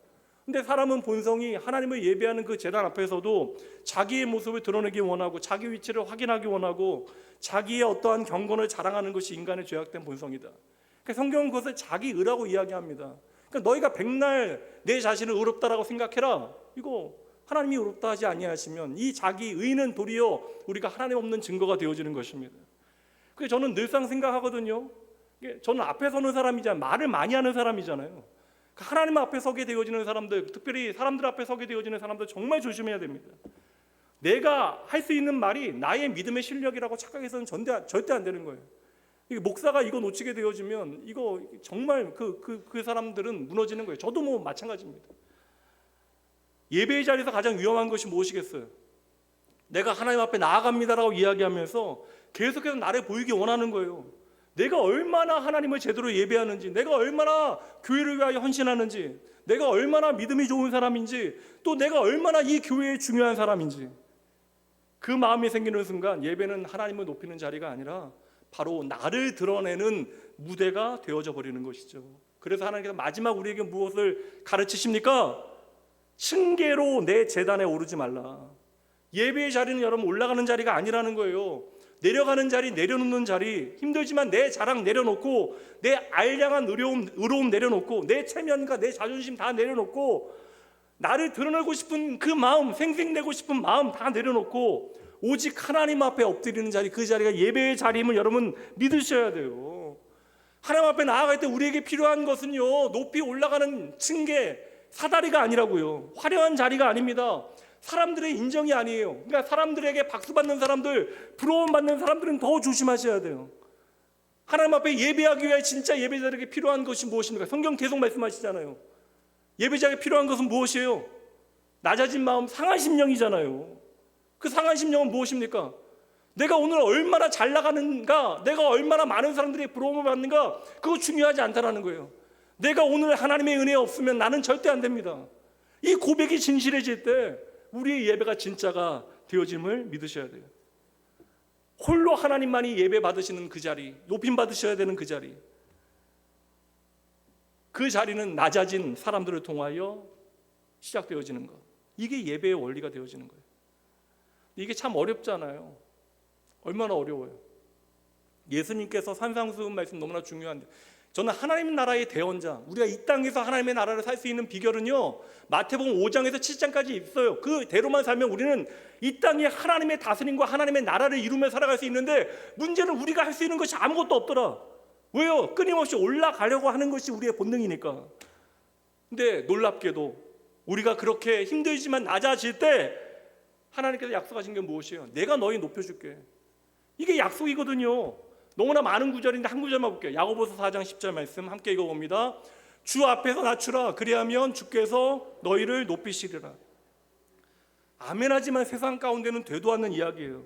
근데 사람은 본성이 하나님을 예배하는 그 제단 앞에서도 자기의 모습을 드러내기 원하고 자기 위치를 확인하기 원하고 자기의 어떠한 경건을 자랑하는 것이 인간의 죄악된 본성이다. 그러니까 성경은 그것을 자기 의라고 이야기합니다. 그러니까 너희가 백날 내 자신을 의롭다라고 생각해라. 이거 하나님이 의롭다 하지 아니하시면 이 자기 의는 도리어 우리가 하나님 없는 증거가 되어지는 것입니다. 그래서 저는 늘상 생각하거든요. 저는 앞에 서는 사람이잖아요. 말을 많이 하는 사람이잖아요. 하나님 앞에 서게 되어지는 사람들, 특별히 사람들 앞에 서게 되어지는 사람들 정말 조심해야 됩니다. 내가 할 수 있는 말이 나의 믿음의 실력이라고 착각해서는 절대 안 되는 거예요. 목사가 이거 놓치게 되어지면 이거 정말 그 사람들은 무너지는 거예요. 저도 뭐 마찬가지입니다. 예배의 자리에서 가장 위험한 것이 무엇이겠어요? 내가 하나님 앞에 나아갑니다라고 이야기하면서 계속해서 나를 보이기 원하는 거예요. 내가 얼마나 하나님을 제대로 예배하는지, 내가 얼마나 교회를 위하여 헌신하는지, 내가 얼마나 믿음이 좋은 사람인지, 또 내가 얼마나 이 교회에 중요한 사람인지, 그 마음이 생기는 순간 예배는 하나님을 높이는 자리가 아니라 바로 나를 드러내는 무대가 되어져 버리는 것이죠. 그래서 하나님께서 마지막 우리에게 무엇을 가르치십니까? 층계로 내 제단에 오르지 말라. 예배의 자리는 여러분 올라가는 자리가 아니라는 거예요. 내려가는 자리, 내려놓는 자리, 힘들지만 내 자랑 내려놓고, 내 알량한 의로움 내려놓고, 내 체면과 내 자존심 다 내려놓고, 나를 드러내고 싶은 그 마음, 생생내고 싶은 마음 다 내려놓고 오직 하나님 앞에 엎드리는 자리, 그 자리가 예배의 자리임을 여러분 믿으셔야 돼요. 하나님 앞에 나아갈 때 우리에게 필요한 것은요, 높이 올라가는 층계, 사다리가 아니라고요. 화려한 자리가 아닙니다. 사람들의 인정이 아니에요. 그러니까 사람들에게 박수 받는 사람들, 부러움 받는 사람들은 더 조심하셔야 돼요. 하나님 앞에 예배하기 위해 진짜 예배자에게 필요한 것이 무엇입니까? 성경 계속 말씀하시잖아요. 예배자에게 필요한 것은 무엇이에요? 낮아진 마음, 상한 심령이잖아요. 그 상한 심령은 무엇입니까? 내가 오늘 얼마나 잘 나가는가, 내가 얼마나 많은 사람들이 부러움을 받는가, 그거 중요하지 않다라는 거예요. 내가 오늘 하나님의 은혜 없으면 나는 절대 안 됩니다. 이 고백이 진실해질 때 우리의 예배가 진짜가 되어짐을 믿으셔야 돼요. 홀로 하나님만이 예배 받으시는 그 자리, 높임 받으셔야 되는 그 자리, 그 자리는 낮아진 사람들을 통하여 시작되어지는 것. 이게 예배의 원리가 되어지는 거예요. 이게 참 어렵잖아요. 얼마나 어려워요. 예수님께서 산상수훈 말씀 너무나 중요한데, 저는 하나님 나라의 대언자, 우리가 이 땅에서 하나님의 나라를 살 수 있는 비결은요, 마태복음 5장에서 7장까지 있어요. 그 대로만 살면 우리는 이 땅에 하나님의 다스림과 하나님의 나라를 이루며 살아갈 수 있는데, 문제는 우리가 할 수 있는 것이 아무것도 없더라. 왜요? 끊임없이 올라가려고 하는 것이 우리의 본능이니까. 근데 놀랍게도 우리가 그렇게 힘들지만 낮아질 때 하나님께서 약속하신 게 무엇이에요? 내가 너희 높여줄게. 이게 약속이거든요. 너무나 많은 구절인데 한 구절만 볼게요. 야고보서 4장 10절 말씀 함께 읽어봅니다. 주 앞에서 낮추라. 그리하면 주께서 너희를 높이시리라. 아멘하지만 세상 가운데는 되도 않는 이야기예요.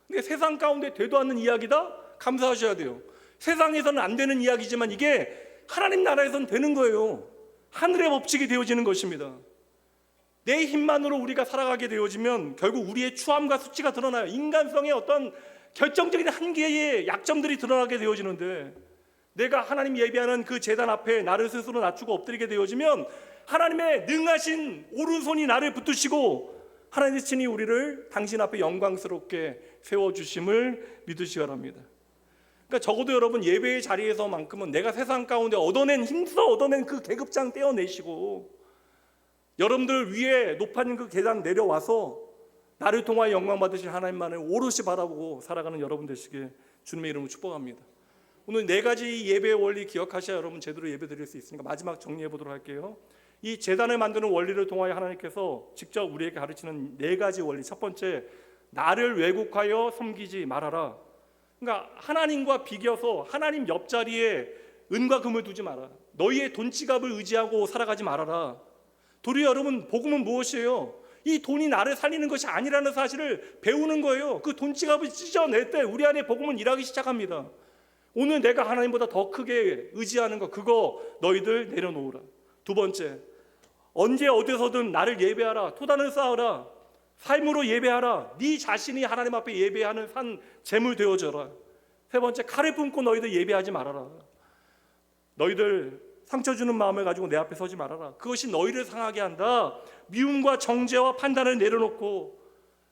근데 세상 가운데 되도 않는 이야기다? 감사하셔야 돼요. 세상에서는 안 되는 이야기지만 이게 하나님 나라에서는 되는 거예요. 하늘의 법칙이 되어지는 것입니다. 내 힘만으로 우리가 살아가게 되어지면 결국 우리의 추함과 수치가 드러나요. 인간성의 어떤 결정적인 한계의 약점들이 드러나게 되어지는데, 내가 하나님 예배하는 그 제단 앞에 나를 스스로 낮추고 엎드리게 되어지면 하나님의 능하신 오른손이 나를 붙드시고 하나님의 친히 우리를 당신 앞에 영광스럽게 세워주심을 믿으시기 바랍니다. 그러니까 적어도 여러분 예배의 자리에서만큼은 내가 세상 가운데 힘써 얻어낸 그 계급장 떼어내시고 여러분들 위에 높아진 그 계단 내려와서 나를 통하여 영광 받으실 하나님만을 오롯이 바라보고 살아가는 여러분 되시길 주님의 이름으로 축복합니다. 오늘 네 가지 예배의 원리 기억하셔야 여러분 제대로 예배 드릴 수 있으니까 마지막 정리해 보도록 할게요. 이 제단을 만드는 원리를 통하여 하나님께서 직접 우리에게 가르치는 네 가지 원리. 첫 번째, 나를 왜곡하여 섬기지 말아라. 그러니까 하나님과 비교해서 하나님 옆자리에 은과 금을 두지 마라. 너희의 돈지갑을 의지하고 살아가지 말아라. 도리어 여러분 복음은 무엇이에요? 이 돈이 나를 살리는 것이 아니라는 사실을 배우는 거예요. 그 돈지갑을 찢어낼 때 우리 안에 복음은 일하기 시작합니다. 오늘 내가 하나님보다 더 크게 의지하는 거, 그거 너희들 내려놓으라. 두 번째, 언제 어디서든 나를 예배하라. 토단을 쌓으라. 삶으로 예배하라. 네 자신이 하나님 앞에 예배하는 산 제물 되어져라. 세 번째, 칼을 품고 너희들 예배하지 말아라. 너희들 상처 주는 마음을 가지고 내 앞에 서지 말아라. 그것이 너희를 상하게 한다. 미움과 정죄와 판단을 내려놓고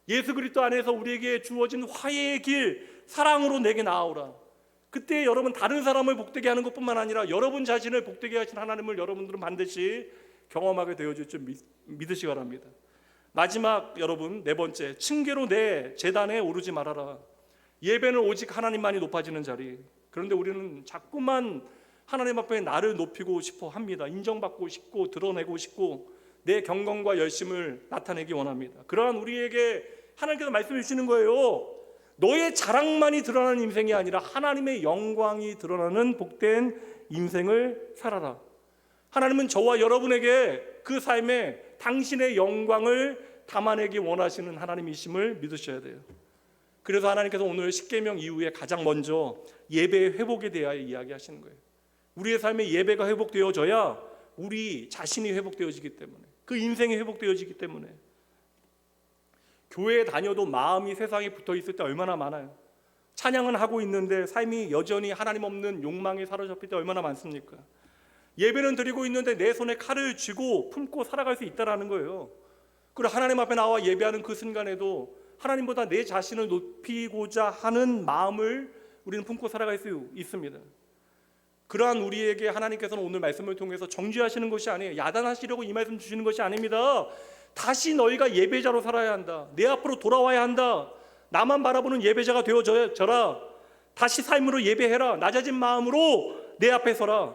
예수 그리스도 안에서 우리에게 주어진 화해의 길, 사랑으로 내게 나아오라. 그때 여러분 다른 사람을 복되게 하는 것뿐만 아니라 여러분 자신을 복되게 하신 하나님을 여러분들은 반드시 경험하게 되어질 줄 믿으시기 바랍니다. 마지막, 여러분, 네 번째, 층계로 내 제단에 오르지 말아라. 예배는 오직 하나님만이 높아지는 자리. 그런데 우리는 자꾸만 하나님 앞에 나를 높이고 싶어 합니다. 인정받고 싶고 드러내고 싶고 내 경건과 열심을 나타내기 원합니다. 그러한 우리에게 하나님께서 말씀해 주시는 거예요. 너의 자랑만이 드러나는 인생이 아니라 하나님의 영광이 드러나는 복된 인생을 살아라. 하나님은 저와 여러분에게 그 삶에 당신의 영광을 담아내기 원하시는 하나님이심을 믿으셔야 돼요. 그래서 하나님께서 오늘 십계명 이후에 가장 먼저 예배의 회복에 대하여 이야기하시는 거예요. 우리의 삶에 예배가 회복되어져야 우리 자신이 회복되어지기 때문에, 그 인생이 회복되어지기 때문에. 교회에 다녀도 마음이 세상에 붙어있을 때 얼마나 많아요. 찬양은 하고 있는데 삶이 여전히 하나님 없는 욕망에 사로잡힐 때 얼마나 많습니까? 예배는 드리고 있는데 내 손에 칼을 쥐고 품고 살아갈 수 있다라는 거예요. 그리고 하나님 앞에 나와 예배하는 그 순간에도 하나님보다 내 자신을 높이고자 하는 마음을 우리는 품고 살아갈 수 있습니다. 그러한 우리에게 하나님께서는 오늘 말씀을 통해서 정죄하시는 것이 아니에요. 야단하시려고 이 말씀 주시는 것이 아닙니다. 다시 너희가 예배자로 살아야 한다. 내 앞으로 돌아와야 한다. 나만 바라보는 예배자가 되어져라. 다시 삶으로 예배해라. 낮아진 마음으로 내 앞에 서라.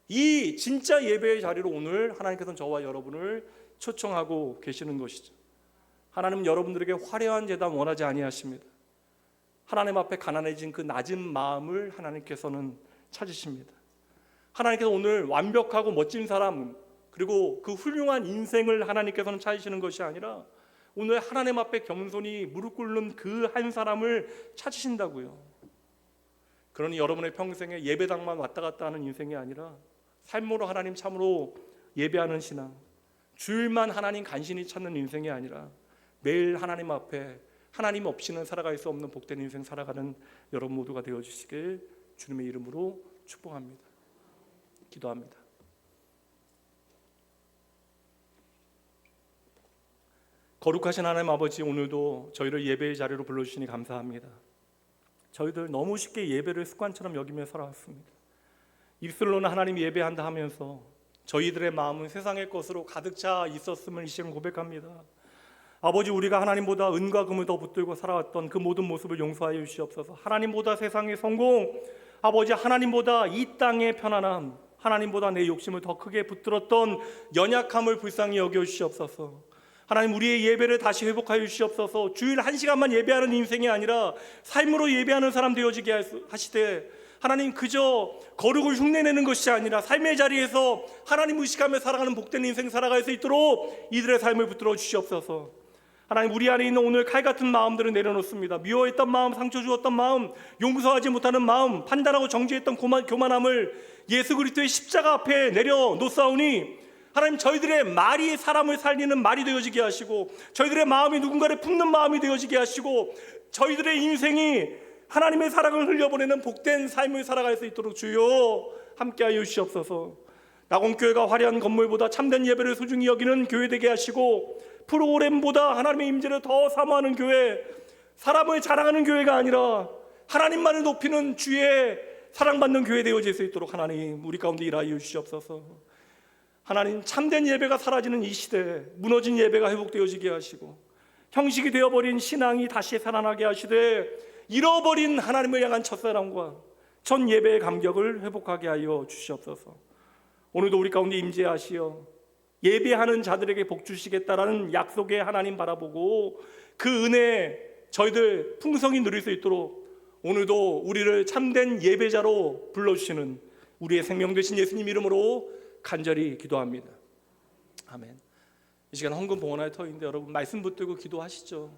이 진짜 예배의 자리로 오늘 하나님께서는 저와 여러분을 초청하고 계시는 것이죠. 하나님은 여러분들에게 화려한 제단 원하지 아니하십니다. 하나님 앞에 가난해진 그 낮은 마음을 하나님께서는 찾으십니다. 하나님께서 오늘 완벽하고 멋진 사람, 그리고 그 훌륭한 인생을 하나님께서는 찾으시는 것이 아니라 오늘 하나님 앞에 겸손히 무릎 꿇는 그 한 사람을 찾으신다고요. 그러니 여러분의 평생에 예배당만 왔다 갔다 하는 인생이 아니라 삶으로 하나님 참으로 예배하는 신앙, 주일만 하나님 간신히 찾는 인생이 아니라 매일 하나님 앞에 하나님 없이는 살아갈 수 없는 복된 인생 살아가는 여러분 모두가 되어주시길 주님의 이름으로 축복합니다. 기도합니다. 거룩하신 하나님 아버지, 오늘도 저희를 예배의 자리로 불러주시니 감사합니다. 저희들 너무 쉽게 예배를 습관처럼 여기며 살아왔습니다. 입술로는 하나님 예배한다 하면서 저희들의 마음은 세상의 것으로 가득 차 있었음을 이 시간 고백합니다. 아버지, 우리가 하나님보다 은과 금을 더 붙들고 살아왔던 그 모든 모습을 용서하여 주시옵소서. 하나님보다 세상의 성공, 아버지 하나님보다 이 땅의 편안함, 하나님보다 내 욕심을 더 크게 붙들었던 연약함을 불쌍히 여겨 주시옵소서. 하나님, 우리의 예배를 다시 회복하여 주시옵소서. 주일 1시간만 예배하는 인생이 아니라 삶으로 예배하는 사람 되어지게 하시되, 하나님 그저 거룩을 흉내내는 것이 아니라 삶의 자리에서 하나님 의식하며 살아가는 복된 인생 살아갈 수 있도록 이들의 삶을 붙들어 주시옵소서. 하나님, 우리 안에 있는 오늘 칼 같은 마음들을 내려놓습니다. 미워했던 마음, 상처 주었던 마음, 용서하지 못하는 마음, 판단하고 정죄했던 교만함을 예수 그리스도의 십자가 앞에 내려놓사오니 하나님, 저희들의 말이 사람을 살리는 말이 되어지게 하시고, 저희들의 마음이 누군가를 품는 마음이 되어지게 하시고, 저희들의 인생이 하나님의 사랑을 흘려보내는 복된 삶을 살아갈 수 있도록 주여 함께하여 주시옵소서. 낙원교회가 화려한 건물보다 참된 예배를 소중히 여기는 교회 되게 하시고, 프로그램보다 하나님의 임재를 더 사모하는 교회, 사람을 자랑하는 교회가 아니라 하나님만을 높이는 주의 사랑받는 교회 되어질 수 있도록 하나님 우리 가운데 일하여 주시옵소서. 하나님, 참된 예배가 사라지는 이 시대에 무너진 예배가 회복되어지게 하시고, 형식이 되어버린 신앙이 다시 살아나게 하시되, 잃어버린 하나님을 향한 첫사랑과 첫 예배의 감격을 회복하게 하여 주시옵소서. 오늘도 우리 가운데 임재하시어 예배하는 자들에게 복 주시겠다라는 약속의 하나님 바라보고 그 은혜 저희들 풍성히 누릴 수 있도록 오늘도 우리를 참된 예배자로 불러주시는 우리의 생명 되신 예수님 이름으로 간절히 기도합니다. 아멘. 이 시간 헌금 봉헌할 터인데 여러분 말씀 붙들고 기도하시죠.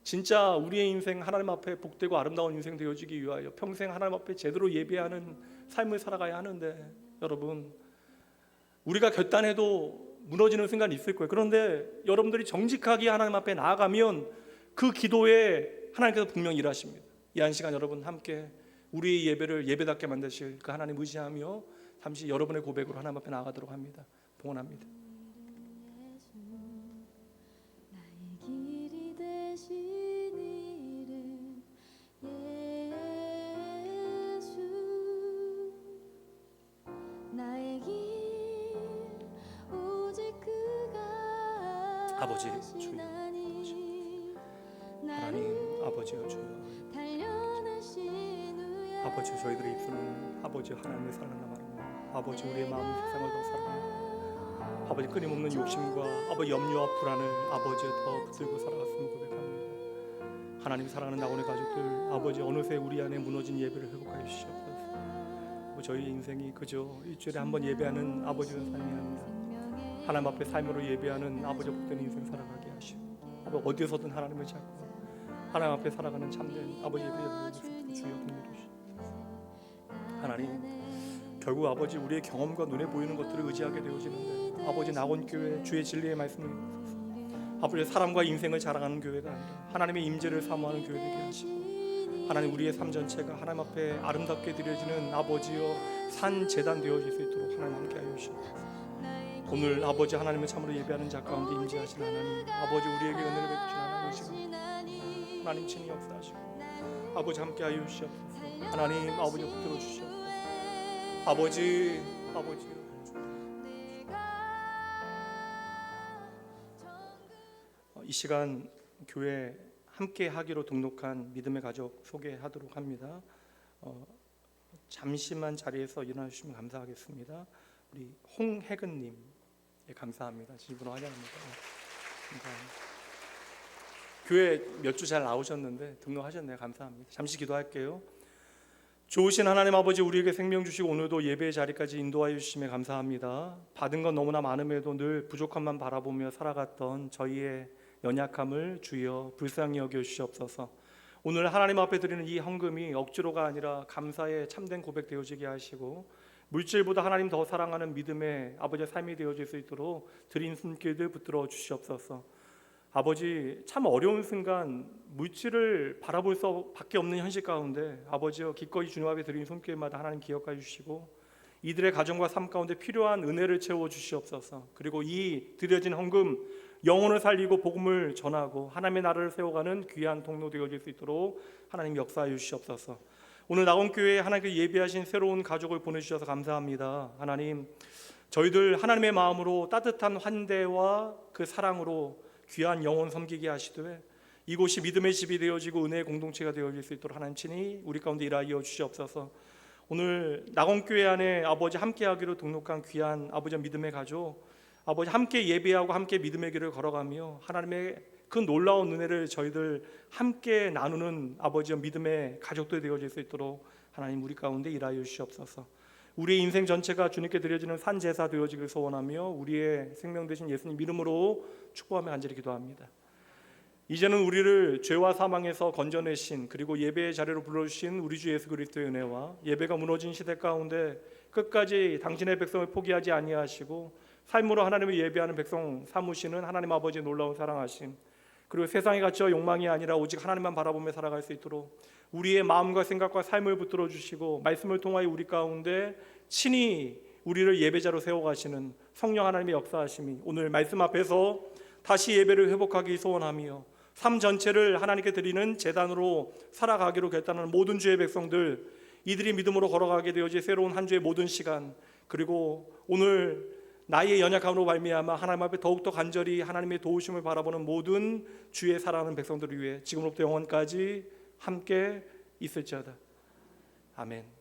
진짜 우리의 인생 하나님 앞에 복되고 아름다운 인생 되어지기 위하여 평생 하나님 앞에 제대로 예배하는 삶을 살아가야 하는데, 여러분, 우리가 결단해도 무너지는 순간이 있을 거예요. 그런데 여러분들이 정직하게 하나님 앞에 나아가면 그 기도에 하나님께서 분명히 일하십니다. 이 한 시간 여러분 함께 우리의 예배를 예배답게 만드실 그 하나님 의지하며 잠시 여러분의 고백으로 하나님 앞에 나아가도록 합니다. 봉헌합니다. 나의 길이 되신 이름 예수, 나의 길 오직 그가 아버지, 주여, 아시나니. 하나님 아버지여 주여, 아버지 저희들의 입술은 아버지 하나님의 사랑을 말합니다. 아버지 우리의 마음은 세상을 더 사랑합니다. 아버지 끊임없는 욕심과 아버지 염려와 불안을 아버지 더 붙들고 살아갔음을 고백합니다. 하나님 사랑하는 나원의 가족들, 아버지 어느새 우리 안에 무너진 예배를 회복하여 주시옵소서. 아버지 저희 인생이 그저 일주일에 한 번 예배하는 아버지의 삶이 아니라 하나님 앞에 삶으로 예배하는 아버지 복된 인생 살아가게 하시고, 아버지 어디에서든 하나님을 찾고 하나님 앞에 살아가는 참된 아버지 예배를 주여 돕는 주시옵소서. 하나님, 결국 아버지 우리의 경험과 눈에 보이는 것들을 의지하게 되어지는데, 아버지 낙원교회 주의 진리의 말씀을 주옵소서. 아버지 사람과 인생을 자랑하는 교회가 아니라 하나님의 임재를 사모하는 교회 되게 하시고, 하나님 우리의 삶 전체가 하나님 앞에 아름답게 드려지는 아버지여 산 재단 되어질 수 있도록 하나님 함께 하여 주시옵소서. 오늘 아버지 하나님을 참으로 예배하는 자 가운데 임재하신 하나님, 아버지 우리에게 은혜를 베푸신 하나님 시간 하나님 친히 역사하시고 아버지 함께 하여 주시옵소서. 하나님 아버지 붙들어 주시옵소서. 아버지 이 시간 교회 함께 하기로 등록한 믿음의 가족 소개하도록 합니다. 잠시만 자리에서 일어나 주시면 감사하겠습니다. 우리 홍혜근님, 예, 감사합니다. 진심으로 환영합니다. 감사합니다. 교회 몇 주 잘 나오셨는데 등록하셨네요. 감사합니다. 잠시 기도할게요. 좋으신 하나님 아버지, 우리에게 생명 주시고 오늘도 예배의 자리까지 인도하여 주심에 감사합니다. 받은 건 너무나 많음에도 늘 부족함만 바라보며 살아갔던 저희의 연약함을 주여 불쌍히 여겨 주시옵소서. 오늘 하나님 앞에 드리는 이 헌금이 억지로가 아니라 감사의 참된 고백 되어지게 하시고, 물질보다 하나님 더 사랑하는 믿음의 아버지의 삶이 되어질 수 있도록 드린 손길들 붙들어 주시옵소서. 아버지, 참 어려운 순간 물질을 바라볼 수밖에 없는 현실 가운데 아버지여 기꺼이 주님 앞에 드린 손길마다 하나님 기억하여 주시고, 이들의 가정과 삶 가운데 필요한 은혜를 채워 주시옵소서. 그리고 이 드려진 헌금 영혼을 살리고 복음을 전하고 하나님의 나라를 세워가는 귀한 통로 되어질 수 있도록 하나님 역사하여 주시옵소서. 오늘 낙원교회에 하나님께 예비하신 새로운 가족을 보내주셔서 감사합니다. 하나님, 저희들 하나님의 마음으로 따뜻한 환대와 그 사랑으로 귀한 영혼 섬기게 하시되 이곳이 믿음의 집이 되어지고 은혜의 공동체가 되어질 수 있도록 하나님 친히 우리 가운데 일하여 주시옵소서. 오늘 낙원교회 안에 아버지 함께하기로 등록한 귀한 아버지 믿음의 가족, 아버지 함께 예배하고 함께 믿음의 길을 걸어가며 하나님의 그 놀라운 은혜를 저희들 함께 나누는 아버지 믿음의 가족들 되어질 수 있도록 하나님 우리 가운데 일하여 주시옵소서. 우리의 인생 전체가 주님께 드려지는 산제사 되어지길 소원하며 우리의 생명 되신 예수님 이름으로 축복하며 간절히 기도합니다. 이제는 우리를 죄와 사망에서 건져내신, 그리고 예배의 자리로 불러주신 우리 주 예수 그리스도의 은혜와 예배가 무너진 시대 가운데 끝까지 당신의 백성을 포기하지 아니하시고 삶으로 하나님을 예배하는 백성 삼으시는 하나님 아버지의 놀라운 사랑하심, 그리고 세상에 갇혀 욕망이 아니라 오직 하나님만 바라보며 살아갈 수 있도록 우리의 마음과 생각과 삶을 붙들어 주시고 말씀을 통하여 우리 가운데 친히 우리를 예배자로 세워가시는 성령 하나님의 역사하심이 오늘 말씀 앞에서 다시 예배를 회복하기 소원하며 삶 전체를 하나님께 드리는 제단으로 살아가기로 결단하는 모든 주의 백성들, 이들이 믿음으로 걸어가게 되어질 새로운 한 주의 모든 시간, 그리고 오늘 나의 연약함으로 말미암아 하나님 앞에 더욱더 간절히 하나님의 도우심을 바라보는 모든 주의 사랑하는 백성들을 위해 지금부터 영원까지 함께 있을지어다. 아멘.